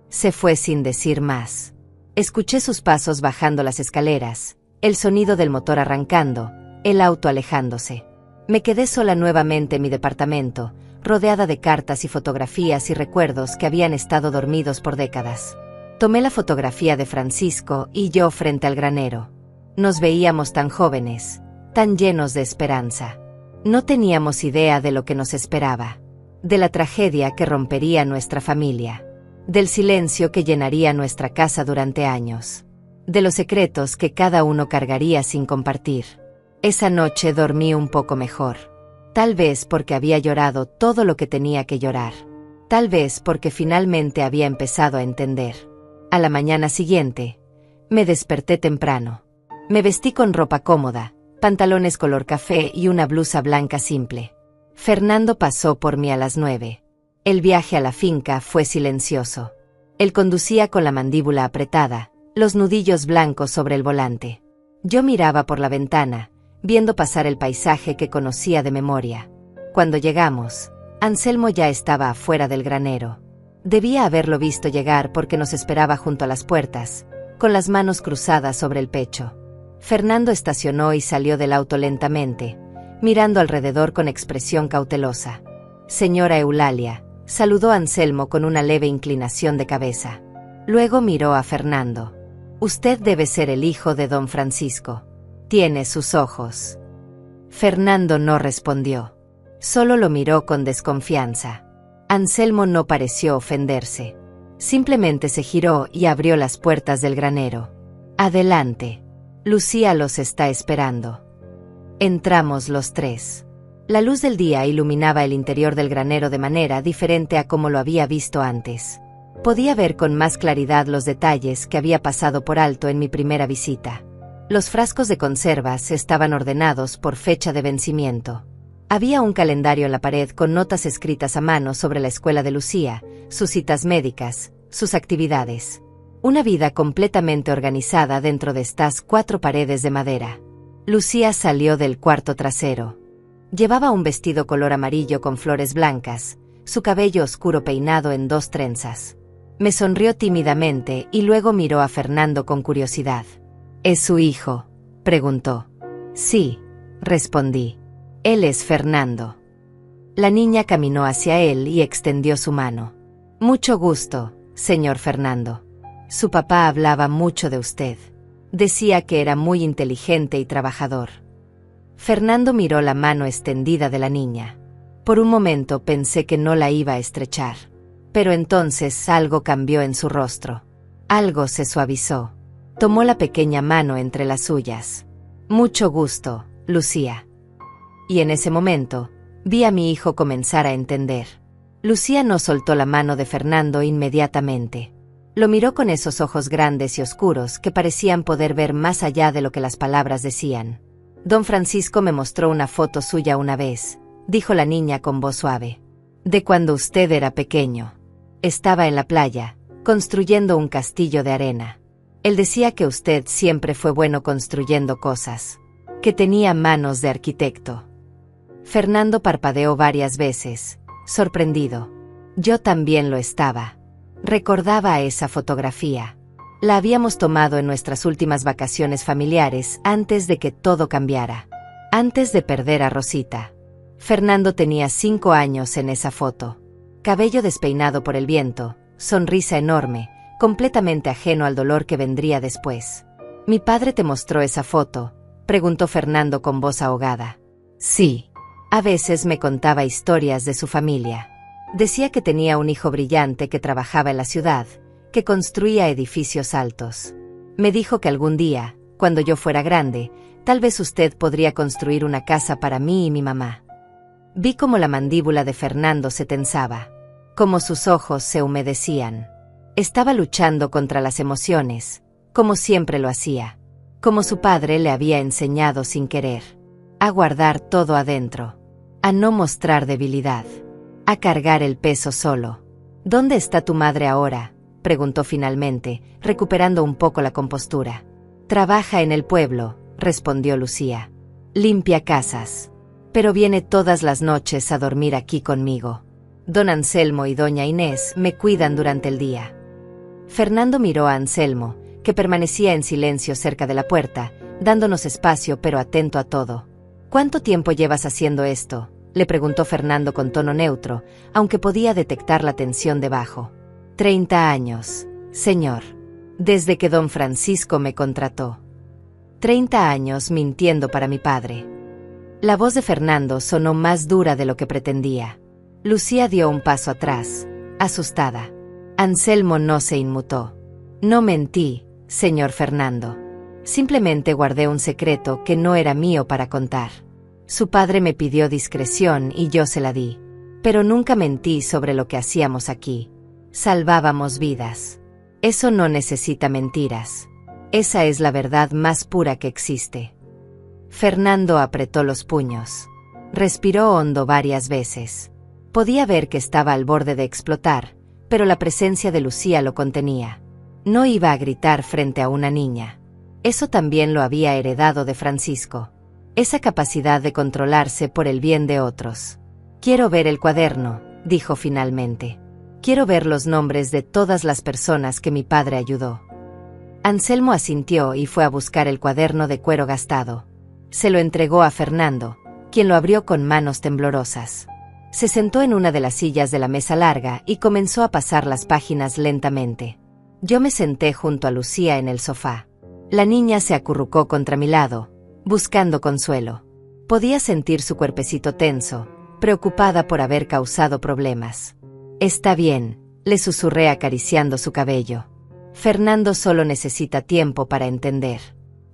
Se fue sin decir más. Escuché sus pasos bajando las escaleras, el sonido del motor arrancando, el auto alejándose. Me quedé sola nuevamente en mi departamento, rodeada de cartas y fotografías y recuerdos que habían estado dormidos por décadas. Tomé la fotografía de Francisco y yo frente al granero. Nos veíamos tan jóvenes, tan llenos de esperanza. No teníamos idea de lo que nos esperaba, de la tragedia que rompería nuestra familia, del silencio que llenaría nuestra casa durante años, de los secretos que cada uno cargaría sin compartir. Esa noche dormí un poco mejor. Tal vez porque había llorado todo lo que tenía que llorar. Tal vez porque finalmente había empezado a entender. A la mañana siguiente, me desperté temprano. Me vestí con ropa cómoda, pantalones color café y una blusa blanca simple. Fernando pasó por mí a las 9. El viaje a la finca fue silencioso. Él conducía con la mandíbula apretada, los nudillos blancos sobre el volante. Yo miraba por la ventana, viendo pasar el paisaje que conocía de memoria. Cuando llegamos, Anselmo ya estaba afuera del granero. Debía haberlo visto llegar porque nos esperaba junto a las puertas, con las manos cruzadas sobre el pecho. Fernando estacionó y salió del auto lentamente, mirando alrededor con expresión cautelosa. Señora Eulalia, saludó a Anselmo con una leve inclinación de cabeza. Luego miró a Fernando. Usted debe ser el hijo de don Francisco. Tiene sus ojos. Fernando no respondió. Solo lo miró con desconfianza. Anselmo no pareció ofenderse. Simplemente se giró y abrió las puertas del granero. Adelante. Lucía los está esperando. Entramos los tres. La luz del día iluminaba el interior del granero de manera diferente a como lo había visto antes. Podía ver con más claridad los detalles que había pasado por alto en mi primera visita. Los frascos de conservas estaban ordenados por fecha de vencimiento. Había un calendario en la pared con notas escritas a mano sobre la escuela de Lucía, sus citas médicas, sus actividades. Una vida completamente organizada dentro de estas 4 paredes de madera. Lucía salió del cuarto trasero. Llevaba un vestido color amarillo con flores blancas, su cabello oscuro peinado en 2 trenzas. Me sonrió tímidamente y luego miró a Fernando con curiosidad. ¿Es su hijo?, preguntó. Sí, respondí. Él es Fernando. La niña caminó hacia él y extendió su mano. Mucho gusto, señor Fernando. Su papá hablaba mucho de usted. Decía que era muy inteligente y trabajador. Fernando miró la mano extendida de la niña. Por un momento pensé que no la iba a estrechar. Pero entonces algo cambió en su rostro. Algo se suavizó. Tomó la pequeña mano entre las suyas. Mucho gusto, Lucía. Y en ese momento, vi a mi hijo comenzar a entender. Lucía no soltó la mano de Fernando inmediatamente. Lo miró con esos ojos grandes y oscuros que parecían poder ver más allá de lo que las palabras decían. Don Francisco me mostró una foto suya una vez, dijo la niña con voz suave. De cuando usted era pequeño. Estaba en la playa, construyendo un castillo de arena. Él decía que usted siempre fue bueno construyendo cosas, que tenía manos de arquitecto. Fernando parpadeó varias veces, sorprendido. Yo también lo estaba. Recordaba esa fotografía. La habíamos tomado en nuestras últimas vacaciones familiares antes de que todo cambiara. Antes de perder a Rosita. Fernando tenía 5 años en esa foto. Cabello despeinado por el viento, sonrisa enorme, completamente ajeno al dolor que vendría después. ¿Mi padre te mostró esa foto?, preguntó Fernando con voz ahogada. Sí. A veces me contaba historias de su familia. Decía que tenía un hijo brillante que trabajaba en la ciudad, que construía edificios altos. Me dijo que algún día, cuando yo fuera grande, tal vez usted podría construir una casa para mí y mi mamá. Vi cómo la mandíbula de Fernando se tensaba, cómo sus ojos se humedecían. Estaba luchando contra las emociones, como siempre lo hacía, como su padre le había enseñado sin querer, a guardar todo adentro, a no mostrar debilidad, a cargar el peso solo. ¿Dónde está tu madre ahora?, preguntó finalmente, recuperando un poco la compostura. Trabaja en el pueblo, respondió Lucía. Limpia casas. Pero viene todas las noches a dormir aquí conmigo. Don Anselmo y doña Inés me cuidan durante el día. Fernando miró a Anselmo, que permanecía en silencio cerca de la puerta, dándonos espacio pero atento a todo. ¿Cuánto tiempo llevas haciendo esto?, le preguntó Fernando con tono neutro, aunque podía detectar la tensión debajo. 30 años, señor. Desde que don Francisco me contrató. 30 años mintiendo para mi padre. La voz de Fernando sonó más dura de lo que pretendía. Lucía dio un paso atrás, asustada. Anselmo no se inmutó. No mentí, señor Fernando. Simplemente guardé un secreto que no era mío para contar. Su padre me pidió discreción y yo se la di. Pero nunca mentí sobre lo que hacíamos aquí. Salvábamos vidas. Eso no necesita mentiras. Esa es la verdad más pura que existe. Fernando apretó los puños. Respiró hondo varias veces. Podía ver que estaba al borde de explotar, pero la presencia de Lucía lo contenía. No iba a gritar frente a una niña. Eso también lo había heredado de Francisco. Esa capacidad de controlarse por el bien de otros. Quiero ver el cuaderno, dijo finalmente. Quiero ver los nombres de todas las personas que mi padre ayudó. Anselmo asintió y fue a buscar el cuaderno de cuero gastado. Se lo entregó a Fernando, quien lo abrió con manos temblorosas. Se sentó en una de las sillas de la mesa larga y comenzó a pasar las páginas lentamente. Yo me senté junto a Lucía en el sofá. La niña se acurrucó contra mi lado, buscando consuelo. Podía sentir su cuerpecito tenso, preocupada por haber causado problemas. Está bien, le susurré acariciando su cabello. Fernando solo necesita tiempo para entender.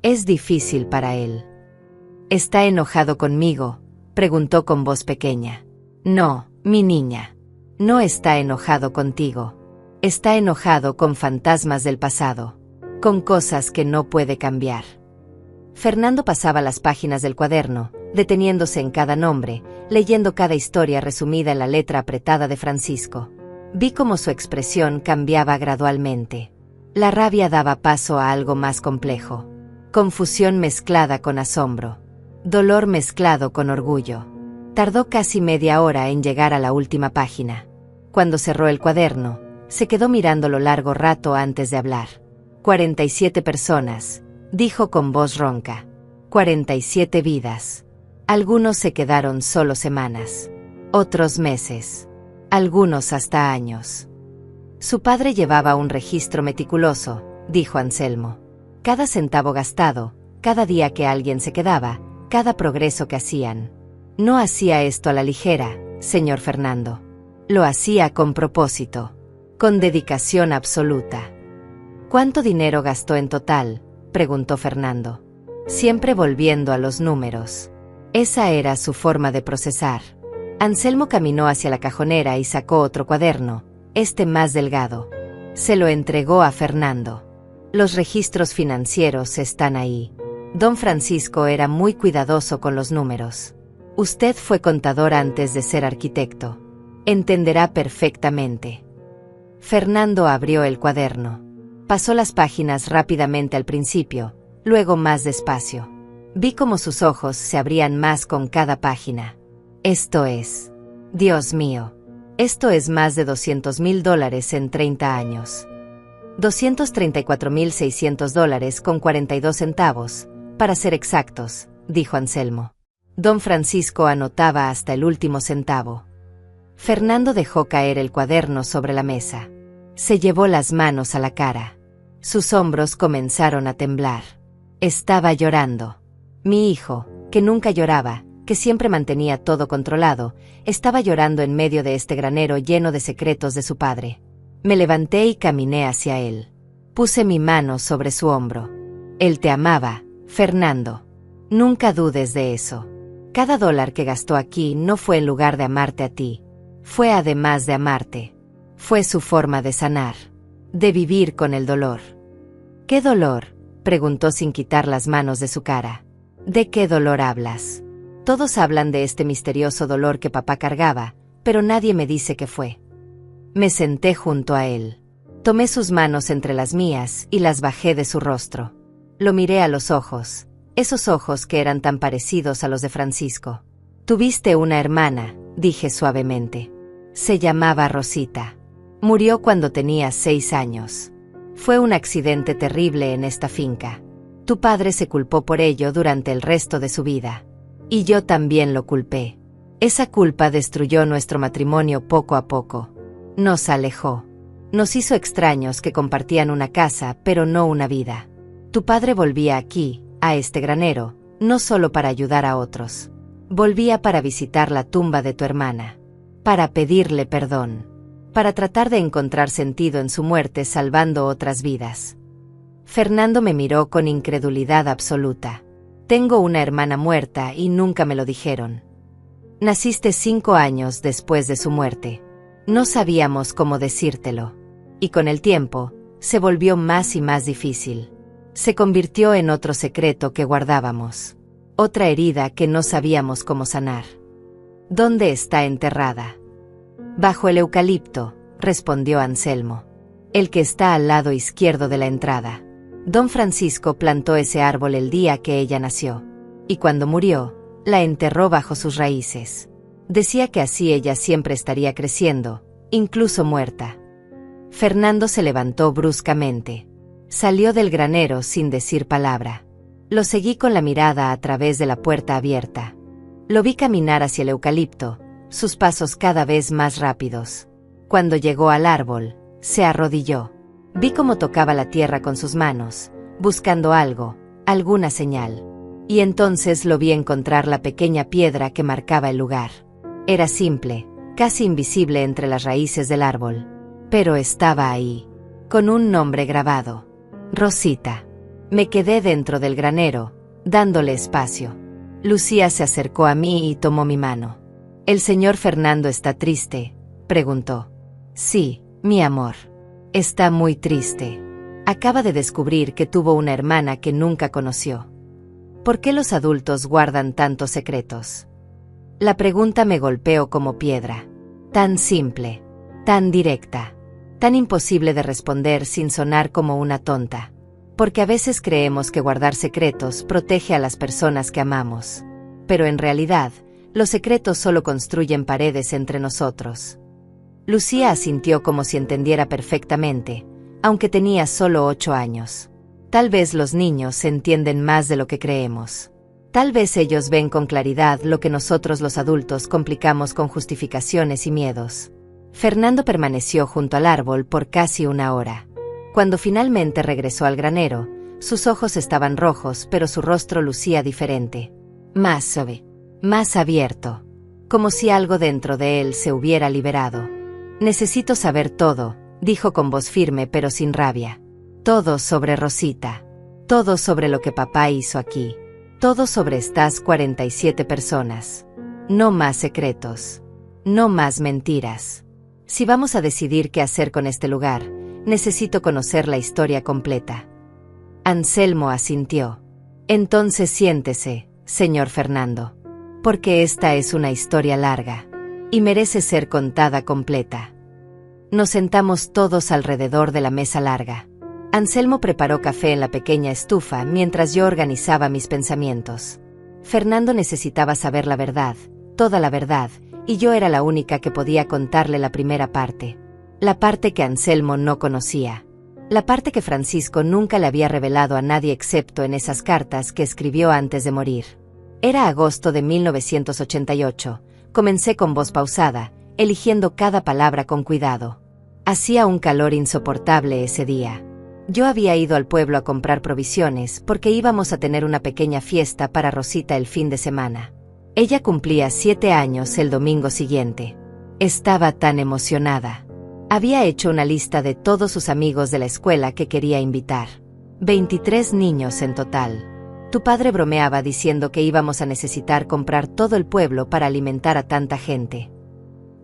Es difícil para él. ¿Está enojado conmigo?, preguntó con voz pequeña. No, mi niña. No está enojado contigo. Está enojado con fantasmas del pasado, con cosas que no puede cambiar. Fernando pasaba las páginas del cuaderno, deteniéndose en cada nombre, leyendo cada historia resumida en la letra apretada de Francisco. Vi cómo su expresión cambiaba gradualmente. La rabia daba paso a algo más complejo. Confusión mezclada con asombro. Dolor mezclado con orgullo. Tardó casi media hora en llegar a la última página. Cuando cerró el cuaderno, se quedó mirándolo largo rato antes de hablar. 47 personas, dijo con voz ronca. 47 vidas. Algunos se quedaron solo semanas. Otros meses. Algunos hasta años. Su padre llevaba un registro meticuloso, dijo Anselmo. Cada centavo gastado, cada día que alguien se quedaba, cada progreso que hacían. No hacía esto a la ligera, señor Fernando. Lo hacía con propósito, con dedicación absoluta. ¿Cuánto dinero gastó en total?, preguntó Fernando. Siempre volviendo a los números. Esa era su forma de procesar. Anselmo caminó hacia la cajonera y sacó otro cuaderno, este más delgado. Se lo entregó a Fernando. Los registros financieros están ahí. Don Francisco era muy cuidadoso con los números. Usted fue contador antes de ser arquitecto. Entenderá perfectamente. Fernando abrió el cuaderno. Pasó las páginas rápidamente al principio, luego más despacio. Vi cómo sus ojos se abrían más con cada página. Esto es... Dios mío. Esto es más de $200,000 en 30 años. $234.600 con 42 centavos, para ser exactos, dijo Anselmo. Don Francisco anotaba hasta el último centavo. Fernando dejó caer el cuaderno sobre la mesa. Se llevó las manos a la cara. Sus hombros comenzaron a temblar. Estaba llorando. Mi hijo, que nunca lloraba, que siempre mantenía todo controlado, estaba llorando en medio de este granero lleno de secretos de su padre. Me levanté y caminé hacia él. Puse mi mano sobre su hombro. Él te amaba, Fernando. Nunca dudes de eso. Cada dólar que gastó aquí no fue en lugar de amarte a ti. Fue además de amarte. Fue su forma de sanar. De vivir con el dolor. ¿Qué dolor?, preguntó sin quitar las manos de su cara. ¿De qué dolor hablas? Todos hablan de este misterioso dolor que papá cargaba, pero nadie me dice qué fue. Me senté junto a él. Tomé sus manos entre las mías y las bajé de su rostro. Lo miré a los ojos, esos ojos que eran tan parecidos a los de Francisco. Tuviste una hermana, dije suavemente. Se llamaba Rosita. Murió cuando tenía 6 años. Fue un accidente terrible en esta finca. Tu padre se culpó por ello durante el resto de su vida. Y yo también lo culpé. Esa culpa destruyó nuestro matrimonio poco a poco. Nos alejó. Nos hizo extraños que compartían una casa, pero no una vida. Tu padre volvía aquí, a este granero, no solo para ayudar a otros. Volvía para visitar la tumba de tu hermana. Para pedirle perdón. Para tratar de encontrar sentido en su muerte salvando otras vidas. Fernando me miró con incredulidad absoluta. Tengo una hermana muerta y nunca me lo dijeron. Naciste 5 años después de su muerte. No sabíamos cómo decírtelo. Y con el tiempo, se volvió más y más difícil. Se convirtió en otro secreto que guardábamos. Otra herida que no sabíamos cómo sanar. ¿Dónde está enterrada? Bajo el eucalipto, respondió Anselmo. El que está al lado izquierdo de la entrada. Don Francisco plantó ese árbol el día que ella nació. Y cuando murió, la enterró bajo sus raíces. Decía que así ella siempre estaría creciendo, incluso muerta. Fernando se levantó bruscamente. Salió del granero sin decir palabra. Lo seguí con la mirada a través de la puerta abierta. Lo vi caminar hacia el eucalipto, sus pasos cada vez más rápidos. Cuando llegó al árbol, se arrodilló. Vi cómo tocaba la tierra con sus manos, buscando algo, alguna señal. Y entonces lo vi encontrar la pequeña piedra que marcaba el lugar. Era simple, casi invisible entre las raíces del árbol. Pero estaba ahí, con un nombre grabado. Rosita. Me quedé dentro del granero, dándole espacio. Lucía se acercó a mí y tomó mi mano. ¿El señor Fernando está triste?, preguntó. Sí, mi amor. Está muy triste. Acaba de descubrir que tuvo una hermana que nunca conoció. ¿Por qué los adultos guardan tantos secretos? La pregunta me golpeó como piedra. Tan simple, tan directa, tan imposible de responder sin sonar como una tonta. Porque a veces creemos que guardar secretos protege a las personas que amamos. Pero en realidad, los secretos solo construyen paredes entre nosotros. Lucía asintió como si entendiera perfectamente, aunque tenía solo 8 años. Tal vez los niños entienden más de lo que creemos. Tal vez ellos ven con claridad lo que nosotros los adultos complicamos con justificaciones y miedos. Fernando permaneció junto al árbol por casi 1 hora. Cuando finalmente regresó al granero, sus ojos estaban rojos, pero su rostro lucía diferente. Más suave, más abierto, como si algo dentro de él se hubiera liberado. Necesito saber todo, dijo con voz firme pero sin rabia. Todo sobre Rosita. Todo sobre lo que papá hizo aquí. Todo sobre estas 47 personas. No más secretos. No más mentiras. Si vamos a decidir qué hacer con este lugar, necesito conocer la historia completa. Anselmo asintió. Entonces siéntese, señor Fernando. Porque esta es una historia larga. Y merece ser contada completa. Nos sentamos todos alrededor de la mesa larga. Anselmo preparó café en la pequeña estufa mientras yo organizaba mis pensamientos. Fernando necesitaba saber la verdad, toda la verdad, y yo era la única que podía contarle la primera parte. La parte que Anselmo no conocía. La parte que Francisco nunca le había revelado a nadie excepto en esas cartas que escribió antes de morir. Era agosto de 1988. Comencé con voz pausada, eligiendo cada palabra con cuidado. Hacía un calor insoportable ese día. Yo había ido al pueblo a comprar provisiones porque íbamos a tener una pequeña fiesta para Rosita el fin de semana. Ella cumplía 7 años el domingo siguiente. Estaba tan emocionada. Había hecho una lista de todos sus amigos de la escuela que quería invitar. 23 niños en total. Tu padre bromeaba diciendo que íbamos a necesitar comprar todo el pueblo para alimentar a tanta gente.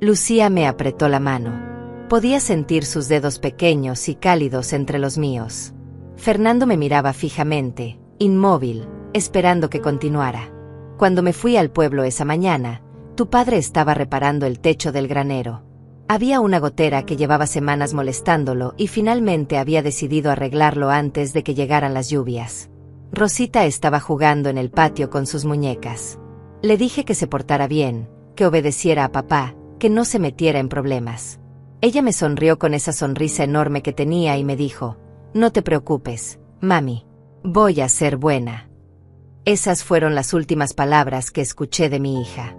Lucía me apretó la mano. Podía sentir sus dedos pequeños y cálidos entre los míos. Fernando me miraba fijamente, inmóvil, esperando que continuara. Cuando me fui al pueblo esa mañana, tu padre estaba reparando el techo del granero. Había una gotera que llevaba semanas molestándolo y finalmente había decidido arreglarlo antes de que llegaran las lluvias. Rosita estaba jugando en el patio con sus muñecas. Le dije que se portara bien, que obedeciera a papá, que no se metiera en problemas. Ella me sonrió con esa sonrisa enorme que tenía y me dijo: «No te preocupes, mami. Voy a ser buena». Esas fueron las últimas palabras que escuché de mi hija.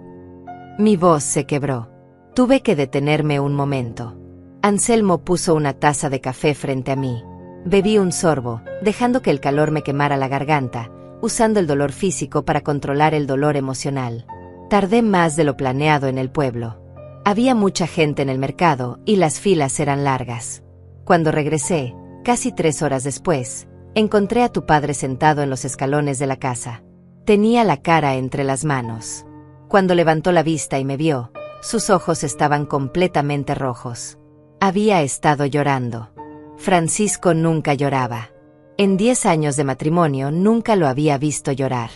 Mi voz se quebró. Tuve que detenerme un momento. Anselmo puso una taza de café frente a mí. Bebí un sorbo, dejando que el calor me quemara la garganta, usando el dolor físico para controlar el dolor emocional. Tardé más de lo planeado en el pueblo. Había mucha gente en el mercado y las filas eran largas. Cuando regresé, casi 3 horas después, encontré a tu padre sentado en los escalones de la casa. Tenía la cara entre las manos. Cuando levantó la vista y me vio, sus ojos estaban completamente rojos. Había estado llorando. Francisco nunca lloraba. En 10 años de matrimonio nunca lo había visto llorar.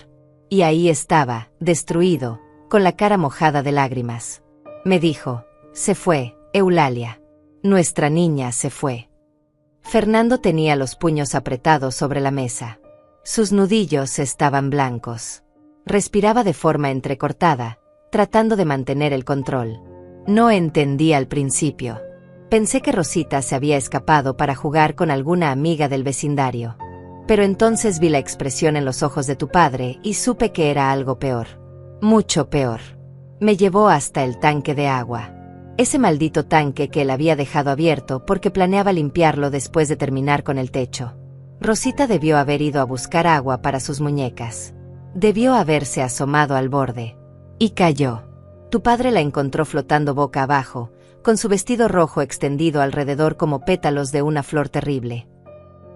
Y ahí estaba, destruido, con la cara mojada de lágrimas. Me dijo: «Se fue, Eulalia. Nuestra niña se fue». Fernando tenía los puños apretados sobre la mesa. Sus nudillos estaban blancos. Respiraba de forma entrecortada, tratando de mantener el control. No entendí al principio. Pensé que Rosita se había escapado para jugar con alguna amiga del vecindario. Pero entonces vi la expresión en los ojos de tu padre y supe que era algo peor. Mucho peor. Me llevó hasta el tanque de agua. Ese maldito tanque que él había dejado abierto porque planeaba limpiarlo después de terminar con el techo. Rosita debió haber ido a buscar agua para sus muñecas. Debió haberse asomado al borde. Y cayó. Tu padre la encontró flotando boca abajo, con su vestido rojo extendido alrededor como pétalos de una flor terrible.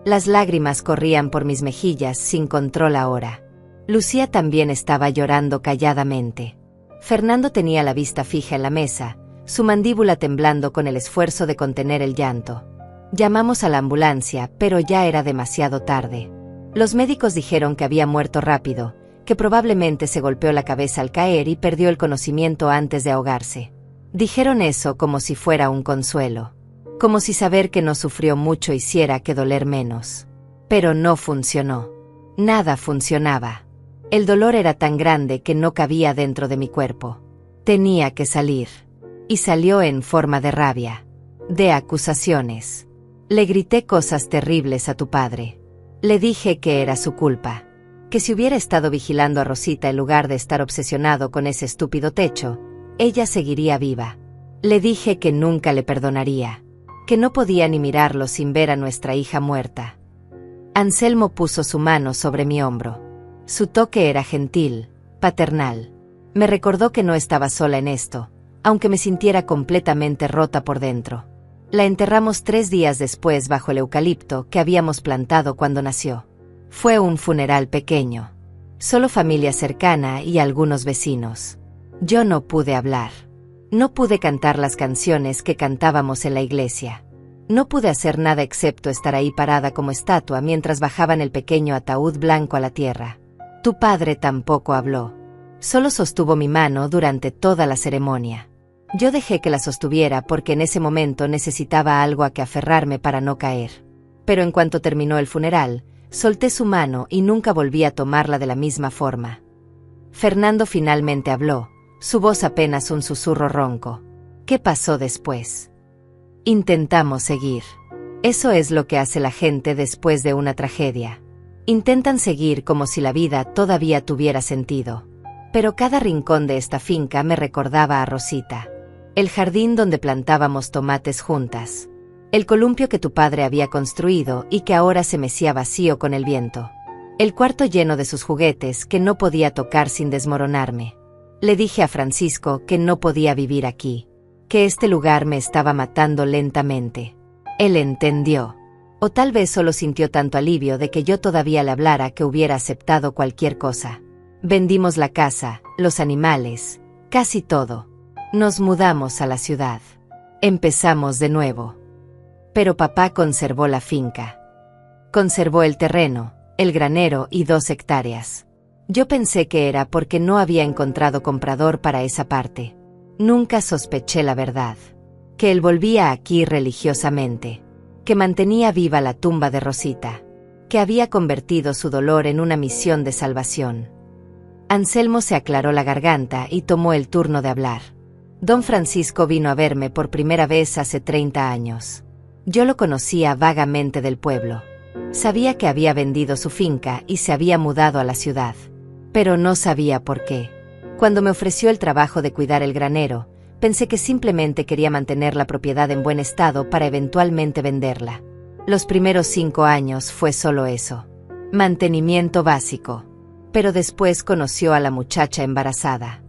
Las lágrimas corrían por mis mejillas sin control ahora. Lucía también estaba llorando calladamente. Fernando tenía la vista fija en la mesa, su mandíbula temblando con el esfuerzo de contener el llanto. Llamamos a la ambulancia, pero ya era demasiado tarde. Los médicos dijeron que había muerto rápido, que probablemente se golpeó la cabeza al caer y perdió el conocimiento antes de ahogarse. Dijeron eso como si fuera un consuelo. Como si saber que no sufrió mucho hiciera que doler menos. Pero no funcionó. Nada funcionaba. El dolor era tan grande que no cabía dentro de mi cuerpo. Tenía que salir. Y salió en forma de rabia. De acusaciones. Le grité cosas terribles a tu padre. Le dije que era su culpa. Que si hubiera estado vigilando a Rosita en lugar de estar obsesionado con ese estúpido techo, ella seguiría viva. Le dije que nunca le perdonaría. Que no podía ni mirarlo sin ver a nuestra hija muerta. Anselmo puso su mano sobre mi hombro. Su toque era gentil, paternal. Me recordó que no estaba sola en esto, aunque me sintiera completamente rota por dentro. La enterramos 3 días después bajo el eucalipto que habíamos plantado cuando nació. Fue un funeral pequeño. Solo familia cercana y algunos vecinos. Yo no pude hablar. No pude cantar las canciones que cantábamos en la iglesia. No pude hacer nada excepto estar ahí parada como estatua mientras bajaban el pequeño ataúd blanco a la tierra. Tu padre tampoco habló. Solo sostuvo mi mano durante toda la ceremonia. Yo dejé que la sostuviera porque en ese momento necesitaba algo a que aferrarme para no caer. Pero en cuanto terminó el funeral, solté su mano y nunca volví a tomarla de la misma forma. Fernando finalmente habló, su voz apenas un susurro ronco. ¿Qué pasó después? Intentamos seguir. Eso es lo que hace la gente después de una tragedia. Intentan seguir como si la vida todavía tuviera sentido. Pero cada rincón de esta finca me recordaba a Rosita. El jardín donde plantábamos tomates juntas. El columpio que tu padre había construido y que ahora se mecía vacío con el viento. El cuarto lleno de sus juguetes que no podía tocar sin desmoronarme. Le dije a Francisco que no podía vivir aquí, que este lugar me estaba matando lentamente. Él entendió. O tal vez solo sintió tanto alivio de que yo todavía le hablara que hubiera aceptado cualquier cosa. Vendimos la casa, los animales, casi todo. Nos mudamos a la ciudad. Empezamos de nuevo. Pero papá conservó la finca. Conservó el terreno, el granero y 2 hectáreas. Yo pensé que era porque no había encontrado comprador para esa parte. Nunca sospeché la verdad. Que él volvía aquí religiosamente. Que mantenía viva la tumba de Rosita. Que había convertido su dolor en una misión de salvación. Anselmo se aclaró la garganta y tomó el turno de hablar. Don Francisco vino a verme por primera vez hace 30 años. Yo lo conocía vagamente del pueblo. Sabía que había vendido su finca y se había mudado a la ciudad. Pero no sabía por qué. Cuando me ofreció el trabajo de cuidar el granero, pensé que simplemente quería mantener la propiedad en buen estado para eventualmente venderla. Los primeros 5 años fue solo eso. Mantenimiento básico. Pero después conoció a la muchacha embarazada.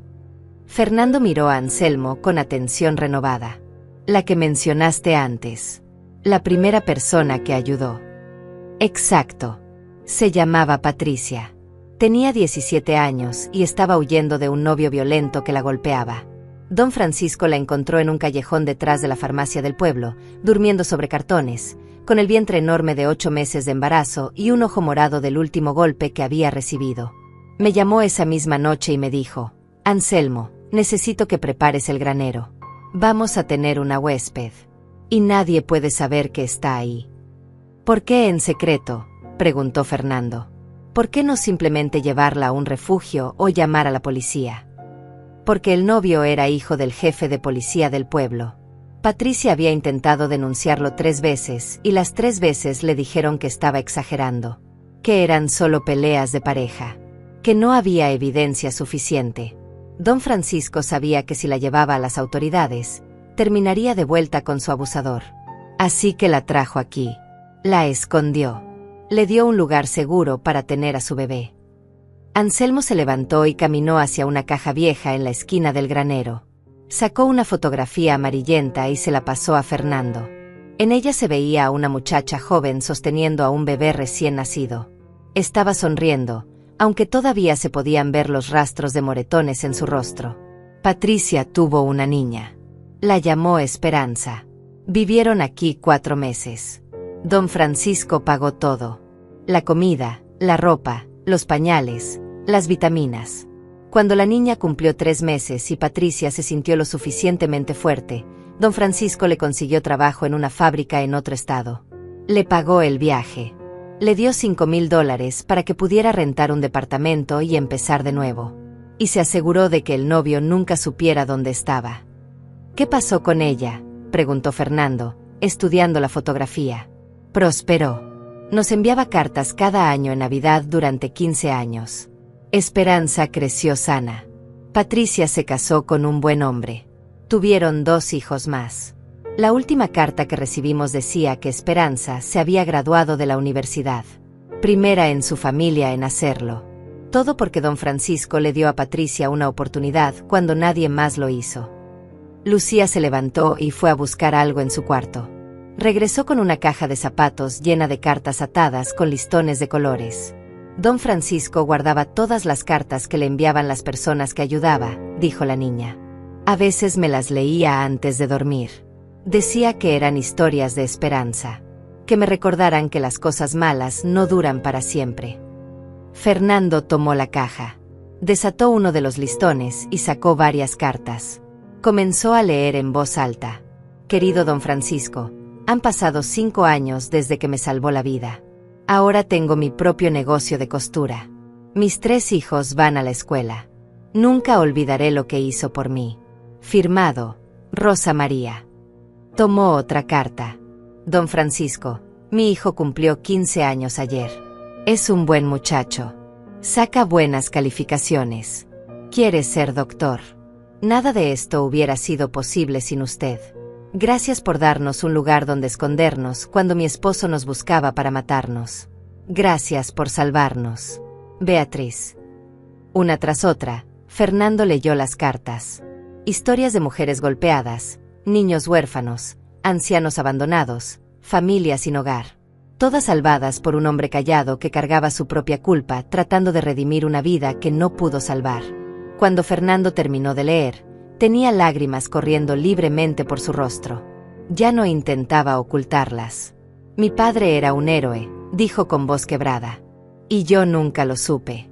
Fernando miró a Anselmo con atención renovada. La que mencionaste antes. La primera persona que ayudó. Exacto. Se llamaba Patricia. Tenía 17 años y estaba huyendo de un novio violento que la golpeaba. Don Francisco la encontró en un callejón detrás de la farmacia del pueblo, durmiendo sobre cartones, con el vientre enorme de 8 meses de embarazo y un ojo morado del último golpe que había recibido. Me llamó esa misma noche y me dijo: Anselmo, necesito que prepares el granero. Vamos a tener una huésped. Y nadie puede saber que está ahí. ¿Por qué en secreto?, preguntó Fernando. ¿Por qué no simplemente llevarla a un refugio o llamar a la policía? Porque el novio era hijo del jefe de policía del pueblo. Patricia había intentado denunciarlo 3 veces y las 3 veces le dijeron que estaba exagerando. Que eran solo peleas de pareja. Que no había evidencia suficiente. Don Francisco sabía que si la llevaba a las autoridades, terminaría de vuelta con su abusador. Así que la trajo aquí. La escondió. Le dio un lugar seguro para tener a su bebé. Anselmo se levantó y caminó hacia una caja vieja en la esquina del granero. Sacó una fotografía amarillenta y se la pasó a Fernando. En ella se veía a una muchacha joven sosteniendo a un bebé recién nacido. Estaba sonriendo, aunque todavía se podían ver los rastros de moretones en su rostro. Patricia tuvo una niña. La llamó Esperanza. Vivieron aquí 4 meses. Don Francisco pagó todo. La comida, la ropa, los pañales, las vitaminas. Cuando la niña cumplió 3 meses y Patricia se sintió lo suficientemente fuerte, don Francisco le consiguió trabajo en una fábrica en otro estado. Le pagó el viaje. Le dio $5,000 para que pudiera rentar un departamento y empezar de nuevo. Y se aseguró de que el novio nunca supiera dónde estaba. ¿Qué pasó con ella?, preguntó Fernando, estudiando la fotografía. Prosperó. Nos enviaba cartas cada año en Navidad durante 15 años. Esperanza creció sana. Patricia se casó con un buen hombre. Tuvieron 2 hijos más. La última carta que recibimos decía que Esperanza se había graduado de la universidad. Primera en su familia en hacerlo. Todo porque don Francisco le dio a Patricia una oportunidad cuando nadie más lo hizo. Lucía se levantó y fue a buscar algo en su cuarto. Regresó con una caja de zapatos llena de cartas atadas con listones de colores. Don Francisco guardaba todas las cartas que le enviaban las personas que ayudaba, dijo la niña. A veces me las leía antes de dormir. Decía que eran historias de esperanza. Que me recordaran que las cosas malas no duran para siempre. Fernando tomó la caja. Desató uno de los listones y sacó varias cartas. Comenzó a leer en voz alta. Querido don Francisco, han pasado 5 años desde que me salvó la vida. Ahora tengo mi propio negocio de costura. Mis 3 hijos van a la escuela. Nunca olvidaré lo que hizo por mí. Firmado, Rosa María. Tomó otra carta. Don Francisco, mi hijo cumplió 15 años ayer. Es un buen muchacho. Saca buenas calificaciones. Quiere ser doctor. Nada de esto hubiera sido posible sin usted. Gracias por darnos un lugar donde escondernos cuando mi esposo nos buscaba para matarnos. Gracias por salvarnos. Beatriz. Una tras otra, Fernando leyó las cartas. Historias de mujeres golpeadas, niños huérfanos, ancianos abandonados, familias sin hogar. Todas salvadas por un hombre callado que cargaba su propia culpa tratando de redimir una vida que no pudo salvar. Cuando Fernando terminó de leer, tenía lágrimas corriendo libremente por su rostro. Ya no intentaba ocultarlas. Mi padre era un héroe, dijo con voz quebrada. Y yo nunca lo supe.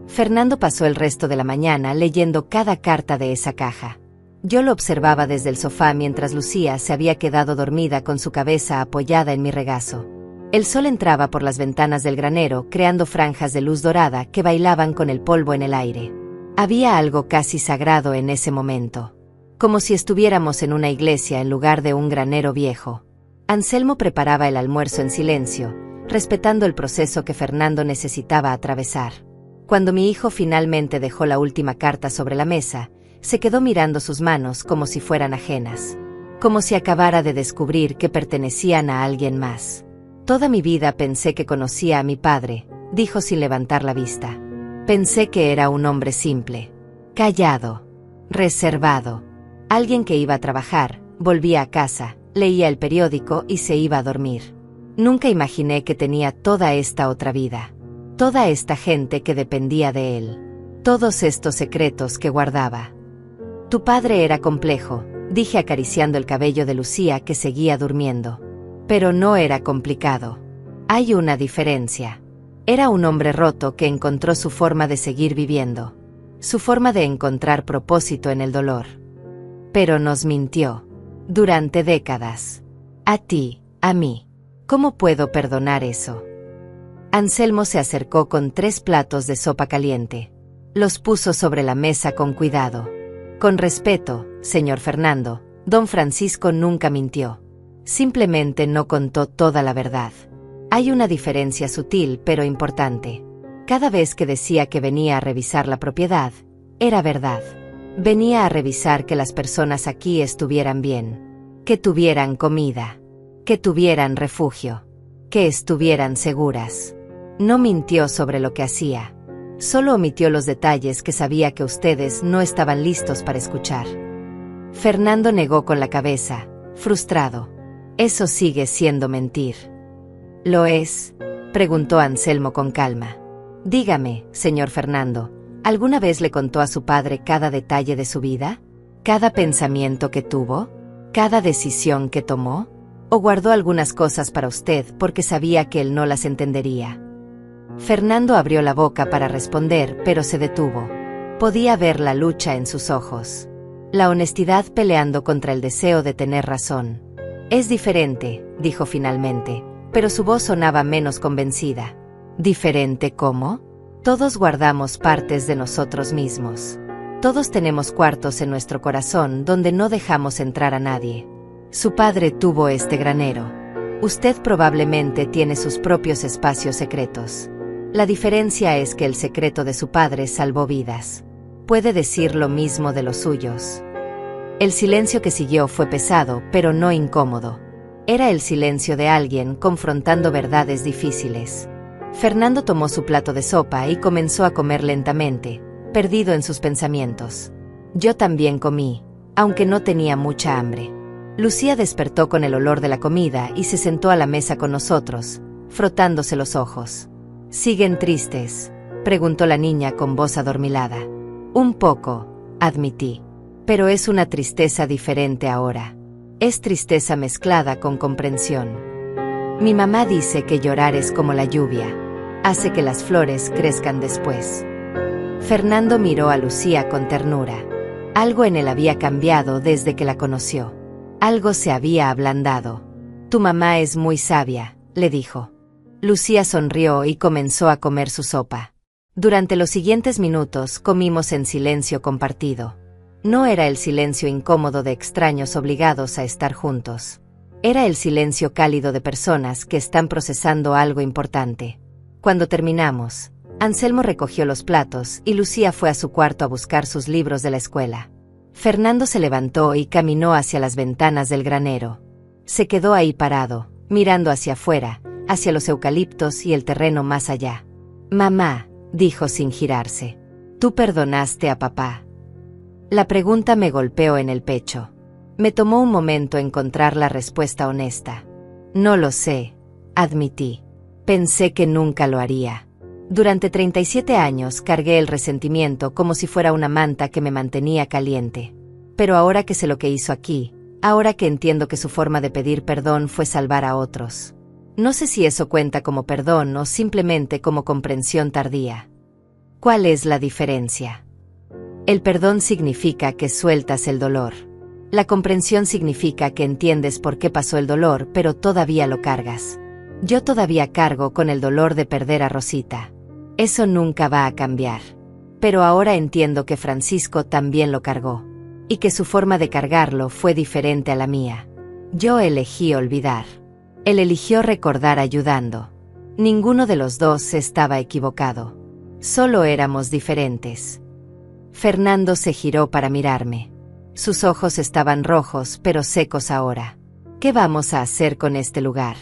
Fernando pasó el resto de la mañana leyendo cada carta de esa caja. Yo lo observaba desde el sofá mientras Lucía se había quedado dormida con su cabeza apoyada en mi regazo. El sol entraba por las ventanas del granero creando franjas de luz dorada que bailaban con el polvo en el aire. Había algo casi sagrado en ese momento. Como si estuviéramos en una iglesia en lugar de un granero viejo. Anselmo preparaba el almuerzo en silencio, respetando el proceso que Fernando necesitaba atravesar. Cuando mi hijo finalmente dejó la última carta sobre la mesa, se quedó mirando sus manos como si fueran ajenas. Como si acabara de descubrir que pertenecían a alguien más. Toda mi vida pensé que conocía a mi padre, dijo sin levantar la vista. Pensé que era un hombre simple, callado, reservado. Alguien que iba a trabajar, volvía a casa, leía el periódico y se iba a dormir. Nunca imaginé que tenía toda esta otra vida. Toda esta gente que dependía de él. Todos estos secretos que guardaba. Tu padre era complejo, dije acariciando el cabello de Lucía que seguía durmiendo. Pero no era complicado. Hay una diferencia. Era un hombre roto que encontró su forma de seguir viviendo. Su forma de encontrar propósito en el dolor. Pero nos mintió. Durante décadas. A ti, a mí. ¿Cómo puedo perdonar eso? Anselmo se acercó con 3 platos de sopa caliente. Los puso sobre la mesa con cuidado. Con respeto, señor Fernando, don Francisco nunca mintió. Simplemente no contó toda la verdad. Hay una diferencia sutil pero importante. Cada vez que decía que venía a revisar la propiedad, era verdad. Venía a revisar que las personas aquí estuvieran bien. Que tuvieran comida. Que tuvieran refugio. Que estuvieran seguras. No mintió sobre lo que hacía. Solo omitió los detalles que sabía que ustedes no estaban listos para escuchar. Fernando negó con la cabeza, frustrado. Eso sigue siendo mentir. ¿Lo es? Preguntó Anselmo con calma. Dígame, señor Fernando, ¿alguna vez le contó a su padre cada detalle de su vida? ¿Cada pensamiento que tuvo? ¿Cada decisión que tomó? ¿O guardó algunas cosas para usted porque sabía que él no las entendería? Fernando abrió la boca para responder, pero se detuvo. Podía ver la lucha en sus ojos. La honestidad peleando contra el deseo de tener razón. Es diferente, dijo finalmente, pero su voz sonaba menos convencida. ¿Diferente cómo? Todos guardamos partes de nosotros mismos. Todos tenemos cuartos en nuestro corazón donde no dejamos entrar a nadie. Su padre tuvo este granero. Usted probablemente tiene sus propios espacios secretos. La diferencia es que el secreto de su padre salvó vidas. Puede decir lo mismo de los suyos. El silencio que siguió fue pesado, pero no incómodo. Era el silencio de alguien confrontando verdades difíciles. Fernando tomó su plato de sopa y comenzó a comer lentamente, perdido en sus pensamientos. Yo también comí, aunque no tenía mucha hambre. Lucía despertó con el olor de la comida y se sentó a la mesa con nosotros, frotándose los ojos. ¿Siguen tristes?, preguntó la niña con voz adormilada. Un poco, admití. Pero es una tristeza diferente ahora. Es tristeza mezclada con comprensión. Mi mamá dice que llorar es como la lluvia. Hace que las flores crezcan después. Fernando miró a Lucía con ternura. Algo en él había cambiado desde que la conoció. Algo se había ablandado. Tu mamá es muy sabia, le dijo. Lucía sonrió y comenzó a comer su sopa. Durante los siguientes minutos comimos en silencio compartido. No era el silencio incómodo de extraños obligados a estar juntos. Era el silencio cálido de personas que están procesando algo importante. Cuando terminamos, Anselmo recogió los platos y Lucía fue a su cuarto a buscar sus libros de la escuela. Fernando se levantó y caminó hacia las ventanas del granero. Se quedó ahí parado, mirando hacia afuera, hacia los eucaliptos y el terreno más allá. «Mamá», dijo sin girarse, «¿tú perdonaste a papá?». La pregunta me golpeó en el pecho. Me tomó un momento encontrar la respuesta honesta. «No lo sé», admití. «Pensé que nunca lo haría». Durante 37 años cargué el resentimiento como si fuera una manta que me mantenía caliente. Pero ahora que sé lo que hizo aquí, ahora que entiendo que su forma de pedir perdón fue salvar a otros, no sé si eso cuenta como perdón o simplemente como comprensión tardía. ¿Cuál es la diferencia? El perdón significa que sueltas el dolor. La comprensión significa que entiendes por qué pasó el dolor, pero todavía lo cargas. Yo todavía cargo con el dolor de perder a Rosita. Eso nunca va a cambiar. Pero ahora entiendo que Francisco también lo cargó. Y que su forma de cargarlo fue diferente a la mía. Yo elegí olvidar. Él eligió recordar ayudando. Ninguno de los dos estaba equivocado. Solo éramos diferentes. Fernando se giró para mirarme. Sus ojos estaban rojos pero secos ahora. ¿Qué vamos a hacer con este lugar?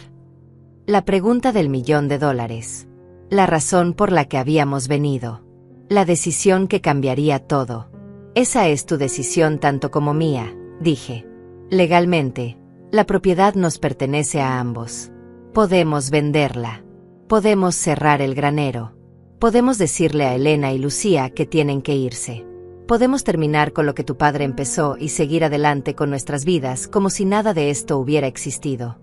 La pregunta del $1.000.000. La razón por la que habíamos venido. La decisión que cambiaría todo. Esa es tu decisión tanto como mía, dije. Legalmente, la propiedad nos pertenece a ambos. Podemos venderla. Podemos cerrar el granero. Podemos decirle a Elena y Lucía que tienen que irse. Podemos terminar con lo que tu padre empezó y seguir adelante con nuestras vidas como si nada de esto hubiera existido.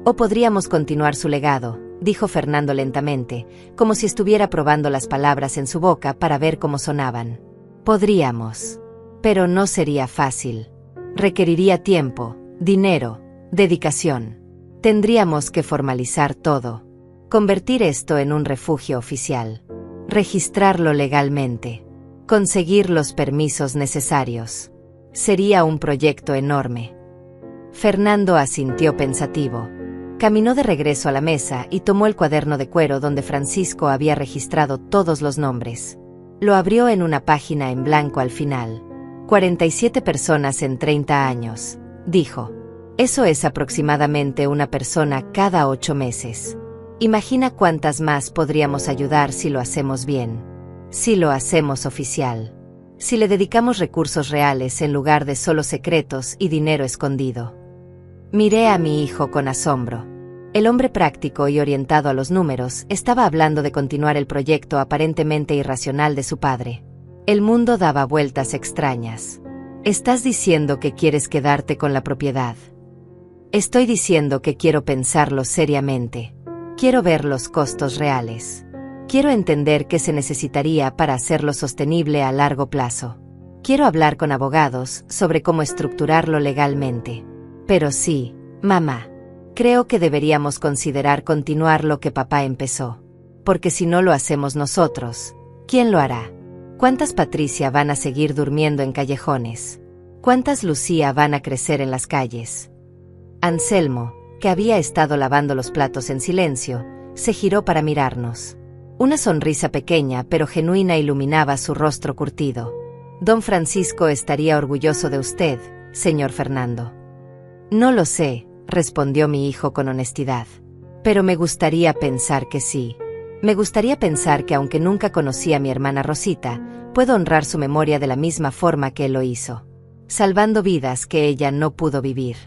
O podríamos continuar su legado, dijo Fernando lentamente, como si estuviera probando las palabras en su boca para ver cómo sonaban. Podríamos. Pero no sería fácil. Requeriría tiempo, dinero, dedicación. Tendríamos que formalizar todo. Convertir esto en un refugio oficial. Registrarlo legalmente. Conseguir los permisos necesarios. Sería un proyecto enorme. Fernando asintió pensativo. Caminó de regreso a la mesa y tomó el cuaderno de cuero donde Francisco había registrado todos los nombres. Lo abrió en una página en blanco al final. 47 personas en 30 años, dijo. Eso es aproximadamente una persona cada 8 meses. Imagina cuántas más podríamos ayudar si lo hacemos bien. Si lo hacemos oficial. Si le dedicamos recursos reales en lugar de solo secretos y dinero escondido. Miré a mi hijo con asombro. El hombre práctico y orientado a los números estaba hablando de continuar el proyecto aparentemente irracional de su padre. El mundo daba vueltas extrañas. ¿Estás diciendo que quieres quedarte con la propiedad? Estoy diciendo que quiero pensarlo seriamente. Quiero ver los costos reales. Quiero entender qué se necesitaría para hacerlo sostenible a largo plazo. Quiero hablar con abogados sobre cómo estructurarlo legalmente. Pero sí, mamá. Creo que deberíamos considerar continuar lo que papá empezó. Porque si no lo hacemos nosotros, ¿quién lo hará? ¿Cuántas Patricia van a seguir durmiendo en callejones? ¿Cuántas Lucía van a crecer en las calles? Anselmo, que había estado lavando los platos en silencio, se giró para mirarnos. Una sonrisa pequeña pero genuina iluminaba su rostro curtido. Don Francisco estaría orgulloso de usted, señor Fernando. No lo sé, respondió mi hijo con honestidad. Pero me gustaría pensar que sí. Me gustaría pensar que aunque nunca conocí a mi hermana Rosita, puedo honrar su memoria de la misma forma que él lo hizo. Salvando vidas que ella no pudo vivir.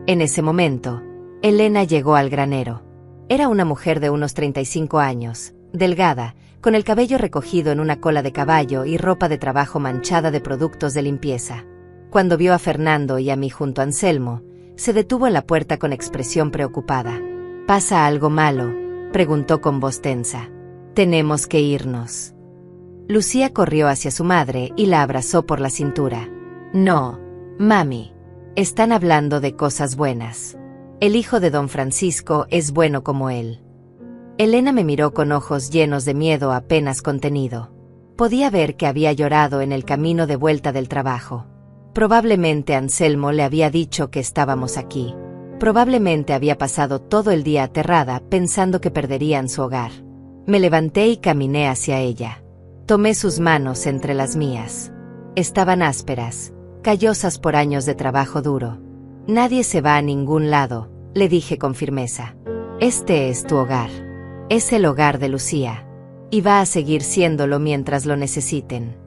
En ese momento, Elena llegó al granero. Era una mujer de unos 35 años, delgada, con el cabello recogido en una cola de caballo y ropa de trabajo manchada de productos de limpieza. Cuando vio a Fernando y a mí junto a Anselmo, se detuvo en la puerta con expresión preocupada. ¿Pasa algo malo?, preguntó con voz tensa. Tenemos que irnos. Lucía corrió hacia su madre y la abrazó por la cintura. No, mami. Están hablando de cosas buenas. El hijo de don Francisco es bueno como él. Elena me miró con ojos llenos de miedo apenas contenido. Podía ver que había llorado en el camino de vuelta del trabajo. Probablemente Anselmo le había dicho que estábamos aquí. Probablemente había pasado todo el día aterrada pensando que perderían su hogar. Me levanté y caminé hacia ella. Tomé sus manos entre las mías. Estaban ásperas, callosas por años de trabajo duro. Nadie se va a ningún lado, le dije con firmeza. Este es tu hogar. Es el hogar de Lucía. Y va a seguir siéndolo mientras lo necesiten.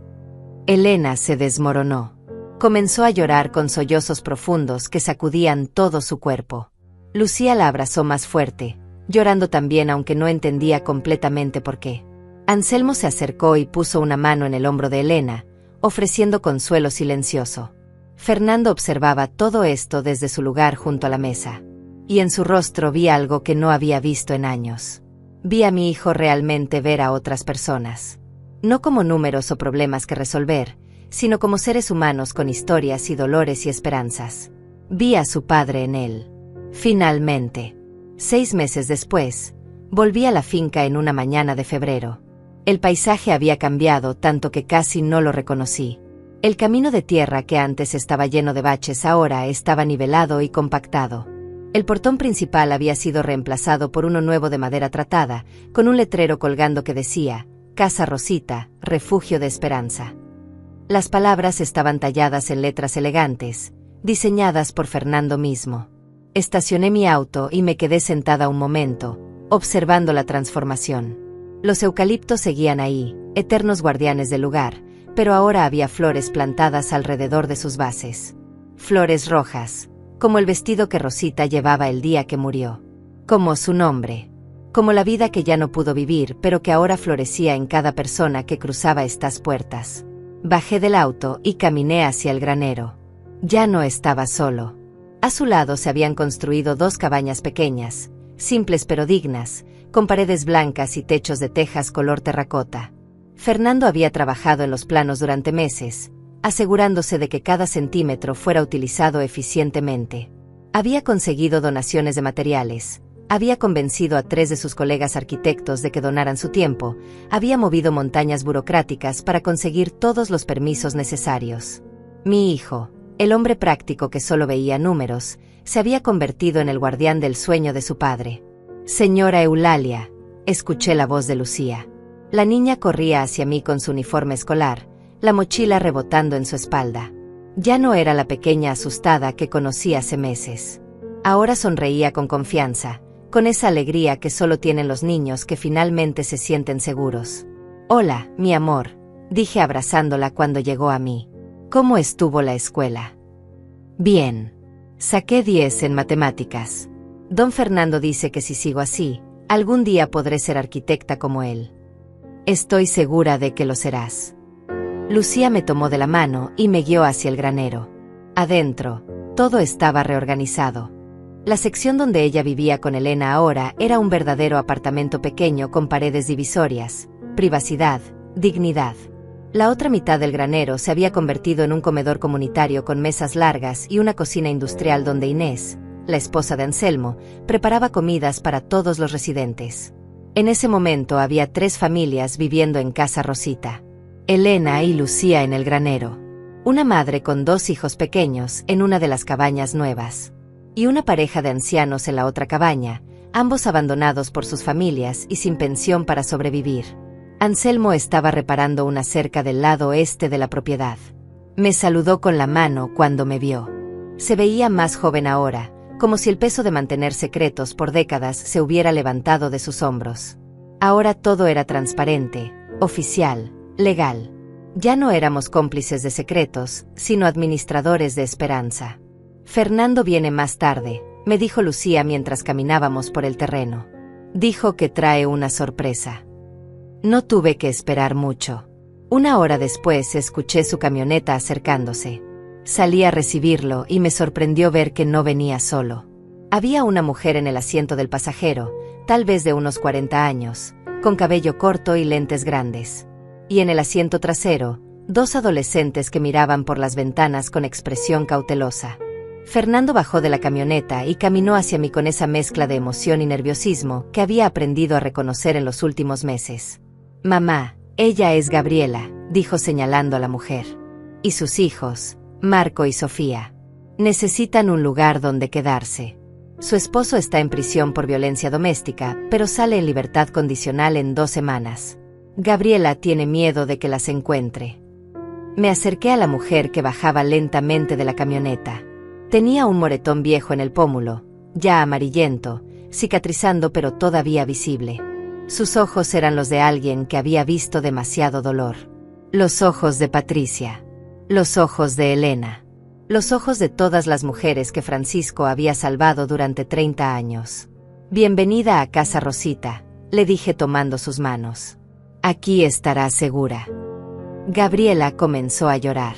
Elena se desmoronó. Comenzó a llorar con sollozos profundos que sacudían todo su cuerpo. Lucía la abrazó más fuerte, llorando también aunque no entendía completamente por qué. Anselmo se acercó y puso una mano en el hombro de Elena, ofreciendo consuelo silencioso. Fernando observaba todo esto desde su lugar junto a la mesa. Y en su rostro vi algo que no había visto en años. Vi a mi hijo realmente ver a otras personas. No como números o problemas que resolver, sino como seres humanos con historias y dolores y esperanzas. Vi a su padre en él. Finalmente, 6 meses después, volví a la finca en una mañana de febrero. El paisaje había cambiado tanto que casi no lo reconocí. El camino de tierra que antes estaba lleno de baches ahora estaba nivelado y compactado. El portón principal había sido reemplazado por uno nuevo de madera tratada, con un letrero colgando que decía, Casa Rosita, refugio de esperanza. Las palabras estaban talladas en letras elegantes, diseñadas por Fernando mismo. Estacioné mi auto y me quedé sentada un momento, observando la transformación. Los eucaliptos seguían ahí, eternos guardianes del lugar, pero ahora había flores plantadas alrededor de sus bases. Flores rojas, como el vestido que Rosita llevaba el día que murió. Como su nombre. Como la vida que ya no pudo vivir, pero que ahora florecía en cada persona que cruzaba estas puertas. Bajé del auto y caminé hacia el granero. Ya no estaba solo. A su lado se habían construido 2 cabañas pequeñas, simples pero dignas, con paredes blancas y techos de tejas color terracota. Fernando había trabajado en los planos durante meses, asegurándose de que cada centímetro fuera utilizado eficientemente. Había conseguido donaciones de materiales, había convencido a 3 de sus colegas arquitectos de que donaran su tiempo, había movido montañas burocráticas para conseguir todos los permisos necesarios. Mi hijo, el hombre práctico que solo veía números, se había convertido en el guardián del sueño de su padre. Señora Eulalia, escuché la voz de Lucía. La niña corría hacia mí con su uniforme escolar, la mochila rebotando en su espalda. Ya no era la pequeña asustada que conocí hace meses. Ahora sonreía con confianza, con esa alegría que solo tienen los niños que finalmente se sienten seguros. Hola, mi amor, dije abrazándola cuando llegó a mí. ¿Cómo estuvo la escuela? Bien. Saqué 10 en matemáticas. Don Fernando dice que si sigo así, algún día podré ser arquitecta como él. Estoy segura de que lo serás. Lucía me tomó de la mano y me guió hacia el granero. Adentro, todo estaba reorganizado. La sección donde ella vivía con Elena ahora era un verdadero apartamento pequeño con paredes divisorias, privacidad, dignidad. La otra mitad del granero se había convertido en un comedor comunitario con mesas largas y una cocina industrial donde Inés, la esposa de Anselmo, preparaba comidas para todos los residentes. En ese momento había 3 familias viviendo en Casa Rosita. Elena y Lucía en el granero. Una madre con 2 hijos pequeños en una de las cabañas nuevas. Y una pareja de ancianos en la otra cabaña, ambos abandonados por sus familias y sin pensión para sobrevivir. Anselmo estaba reparando una cerca del lado oeste de la propiedad. Me saludó con la mano cuando me vio. Se veía más joven ahora, como si el peso de mantener secretos por décadas se hubiera levantado de sus hombros. Ahora todo era transparente, oficial, legal. Ya no éramos cómplices de secretos, sino administradores de esperanza. Fernando viene más tarde, me dijo Lucía mientras caminábamos por el terreno. Dijo que trae una sorpresa. No tuve que esperar mucho. 1 hora después escuché su camioneta acercándose. Salí a recibirlo y me sorprendió ver que no venía solo. Había una mujer en el asiento del pasajero, tal vez de unos 40 años, con cabello corto y lentes grandes. Y en el asiento trasero, 2 adolescentes que miraban por las ventanas con expresión cautelosa. Fernando bajó de la camioneta y caminó hacia mí con esa mezcla de emoción y nerviosismo que había aprendido a reconocer en los últimos meses. Mamá, ella es Gabriela, dijo señalando a la mujer. Y sus hijos, Marco y Sofía. Necesitan un lugar donde quedarse. Su esposo está en prisión por violencia doméstica, pero sale en libertad condicional en 2 semanas. Gabriela tiene miedo de que las encuentre. Me acerqué a la mujer que bajaba lentamente de la camioneta. Tenía un moretón viejo en el pómulo, ya amarillento, cicatrizando pero todavía visible. Sus ojos eran los de alguien que había visto demasiado dolor. Los ojos de Patricia. Los ojos de Elena. Los ojos de todas las mujeres que Francisco había salvado durante 30 años. Bienvenida a casa, Rosita, le dije tomando sus manos. Aquí estarás segura. Gabriela comenzó a llorar.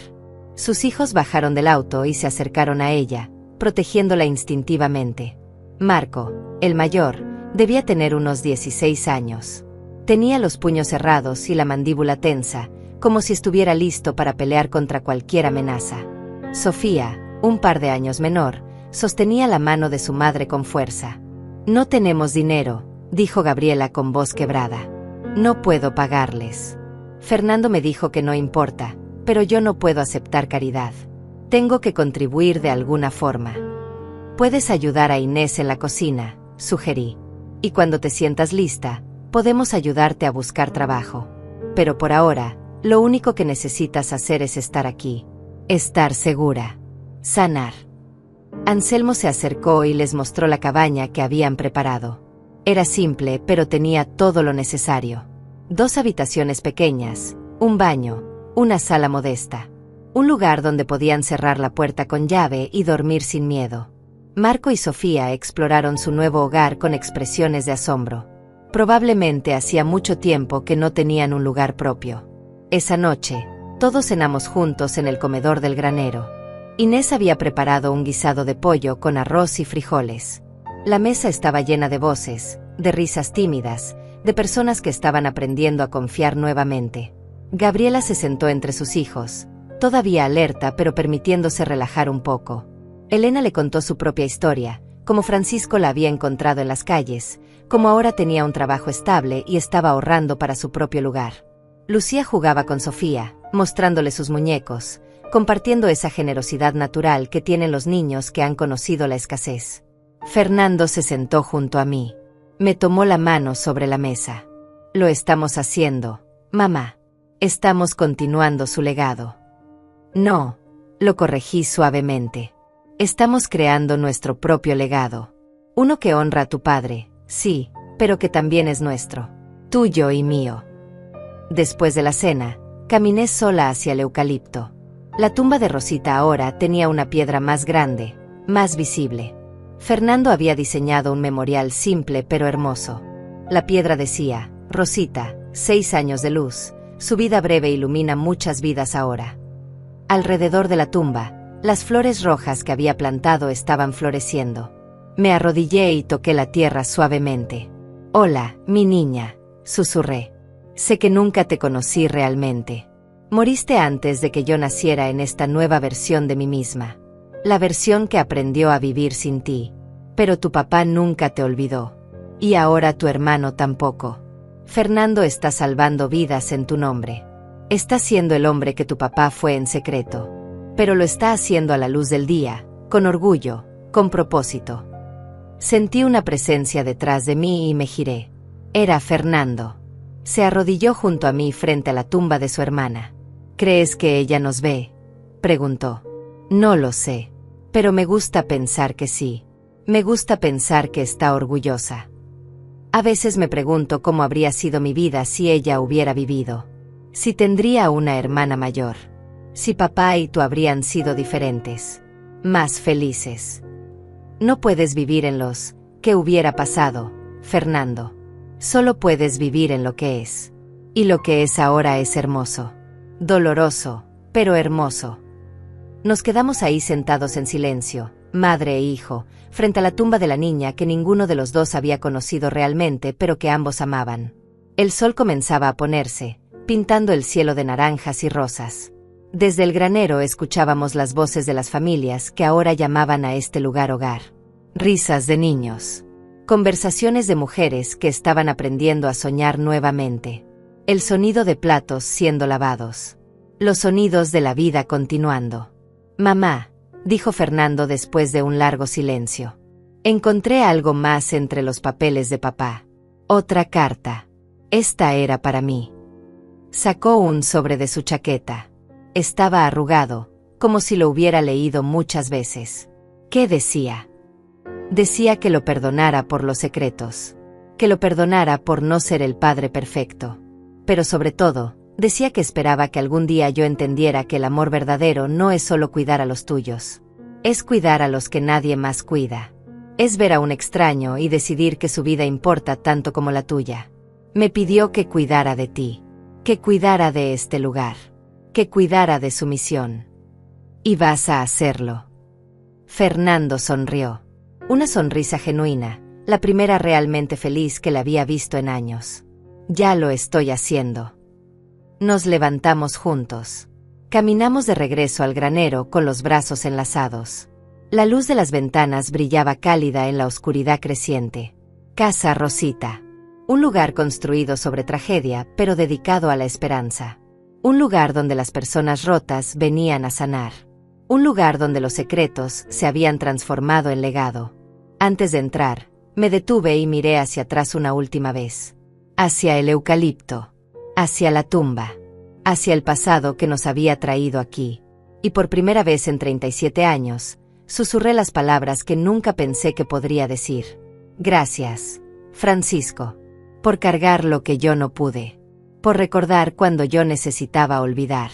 Sus hijos bajaron del auto y se acercaron a ella, protegiéndola instintivamente. Marco, el mayor, debía tener unos 16 años. Tenía los puños cerrados y la mandíbula tensa, como si estuviera listo para pelear contra cualquier amenaza. Sofía, un par de años menor, sostenía la mano de su madre con fuerza. No tenemos dinero, dijo Gabriela con voz quebrada. No puedo pagarles. Fernando me dijo que no importa, pero yo no puedo aceptar caridad. Tengo que contribuir de alguna forma. Puedes ayudar a Inés en la cocina, sugerí. Y cuando te sientas lista, podemos ayudarte a buscar trabajo. Pero por ahora, lo único que necesitas hacer es estar aquí. Estar segura. Sanar. Anselmo se acercó y les mostró la cabaña que habían preparado. Era simple, pero tenía todo lo necesario. 2 habitaciones pequeñas, un baño, una sala modesta. Un lugar donde podían cerrar la puerta con llave y dormir sin miedo. Marco y Sofía exploraron su nuevo hogar con expresiones de asombro. Probablemente hacía mucho tiempo que no tenían un lugar propio. Esa noche, todos cenamos juntos en el comedor del granero. Inés había preparado un guisado de pollo con arroz y frijoles. La mesa estaba llena de voces, de risas tímidas, de personas que estaban aprendiendo a confiar nuevamente. Gabriela se sentó entre sus hijos, todavía alerta pero permitiéndose relajar un poco. Elena le contó su propia historia, cómo Francisco la había encontrado en las calles, cómo ahora tenía un trabajo estable y estaba ahorrando para su propio lugar. Lucía jugaba con Sofía, mostrándole sus muñecos, compartiendo esa generosidad natural que tienen los niños que han conocido la escasez. Fernando se sentó junto a mí. Me tomó la mano sobre la mesa. Lo estamos haciendo, mamá. Estamos continuando su legado. No, lo corregí suavemente. Estamos creando nuestro propio legado. Uno que honra a tu padre, sí, pero que también es nuestro. Tuyo y mío. Después de la cena, caminé sola hacia el eucalipto. La tumba de Rosita ahora tenía una piedra más grande, más visible. Fernando había diseñado un memorial simple pero hermoso. La piedra decía, Rosita, 6 años de luz, su vida breve ilumina muchas vidas ahora. Alrededor de la tumba, las flores rojas que había plantado estaban floreciendo. Me arrodillé y toqué la tierra suavemente. Hola, mi niña, susurré. Sé que nunca te conocí realmente. Moriste antes de que yo naciera en esta nueva versión de mí misma. La versión que aprendió a vivir sin ti. Pero tu papá nunca te olvidó. Y ahora tu hermano tampoco. Fernando está salvando vidas en tu nombre. Está siendo el hombre que tu papá fue en secreto. Pero lo está haciendo a la luz del día, con orgullo, con propósito. Sentí una presencia detrás de mí y me giré. Era Fernando. Se arrodilló junto a mí frente a la tumba de su hermana. ¿Crees que ella nos ve?, preguntó. No lo sé. Pero me gusta pensar que sí. Me gusta pensar que está orgullosa. A veces me pregunto cómo habría sido mi vida si ella hubiera vivido. Si tendría una hermana mayor. Si papá y tú habrían sido diferentes. Más felices. No puedes vivir en los «¿qué hubiera pasado?», Fernando. Solo puedes vivir en lo que es. Y lo que es ahora es hermoso. Doloroso, pero hermoso. Nos quedamos ahí sentados en silencio, madre e hijo, frente a la tumba de la niña que ninguno de los dos había conocido realmente pero que ambos amaban. El sol comenzaba a ponerse, pintando el cielo de naranjas y rosas. Desde el granero escuchábamos las voces de las familias que ahora llamaban a este lugar hogar. Risas de niños. Conversaciones de mujeres que estaban aprendiendo a soñar nuevamente. El sonido de platos siendo lavados. Los sonidos de la vida continuando. Mamá, dijo Fernando después de un largo silencio. Encontré algo más entre los papeles de papá. Otra carta. Esta era para mí. Sacó un sobre de su chaqueta. Estaba arrugado, como si lo hubiera leído muchas veces. ¿Qué decía? Decía que lo perdonara por los secretos, que lo perdonara por no ser el padre perfecto. Pero sobre todo, decía que esperaba que algún día yo entendiera que el amor verdadero no es solo cuidar a los tuyos. Es cuidar a los que nadie más cuida. Es ver a un extraño y decidir que su vida importa tanto como la tuya. Me pidió que cuidara de ti, que cuidara de este lugar, que cuidara de su misión. Y vas a hacerlo. Fernando sonrió. Una sonrisa genuina, la primera realmente feliz que le había visto en años. Ya lo estoy haciendo. Nos levantamos juntos. Caminamos de regreso al granero con los brazos enlazados. La luz de las ventanas brillaba cálida en la oscuridad creciente. Casa Rosita. Un lugar construido sobre tragedia, pero dedicado a la esperanza. Un lugar donde las personas rotas venían a sanar. Un lugar donde los secretos se habían transformado en legado. Antes de entrar, me detuve y miré hacia atrás una última vez. Hacia el eucalipto. Hacia la tumba. Hacia el pasado que nos había traído aquí. Y por primera vez en 37 años, susurré las palabras que nunca pensé que podría decir. Gracias, Francisco, por cargar lo que yo no pude, por recordar cuando yo necesitaba olvidar,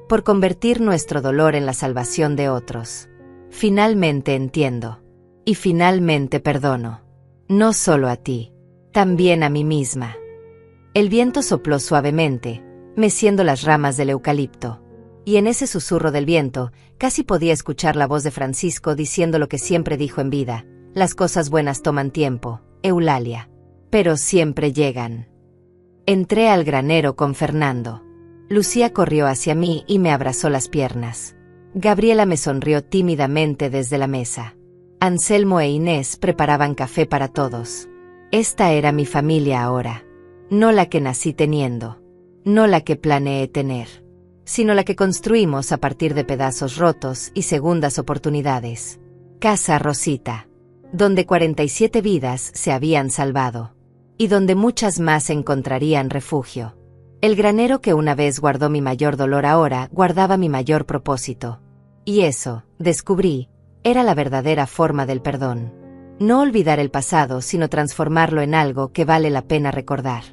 por convertir nuestro dolor en la salvación de otros. Finalmente entiendo. Y finalmente perdono. No solo a ti, también a mí misma. El viento sopló suavemente, meciendo las ramas del eucalipto. Y en ese susurro del viento, casi podía escuchar la voz de Francisco diciendo lo que siempre dijo en vida: las cosas buenas toman tiempo, Eulalia. Pero siempre llegan. Entré al granero con Fernando. Lucía corrió hacia mí y me abrazó las piernas. Gabriela me sonrió tímidamente desde la mesa. Anselmo e Inés preparaban café para todos. Esta era mi familia ahora. No la que nací teniendo. No la que planeé tener. Sino la que construimos a partir de pedazos rotos y segundas oportunidades. Casa Rosita. Donde 47 vidas se habían salvado. Y donde muchas más encontrarían refugio. El granero que una vez guardó mi mayor dolor ahora guardaba mi mayor propósito. Y eso, descubrí, era la verdadera forma del perdón. No olvidar el pasado, sino transformarlo en algo que vale la pena recordar.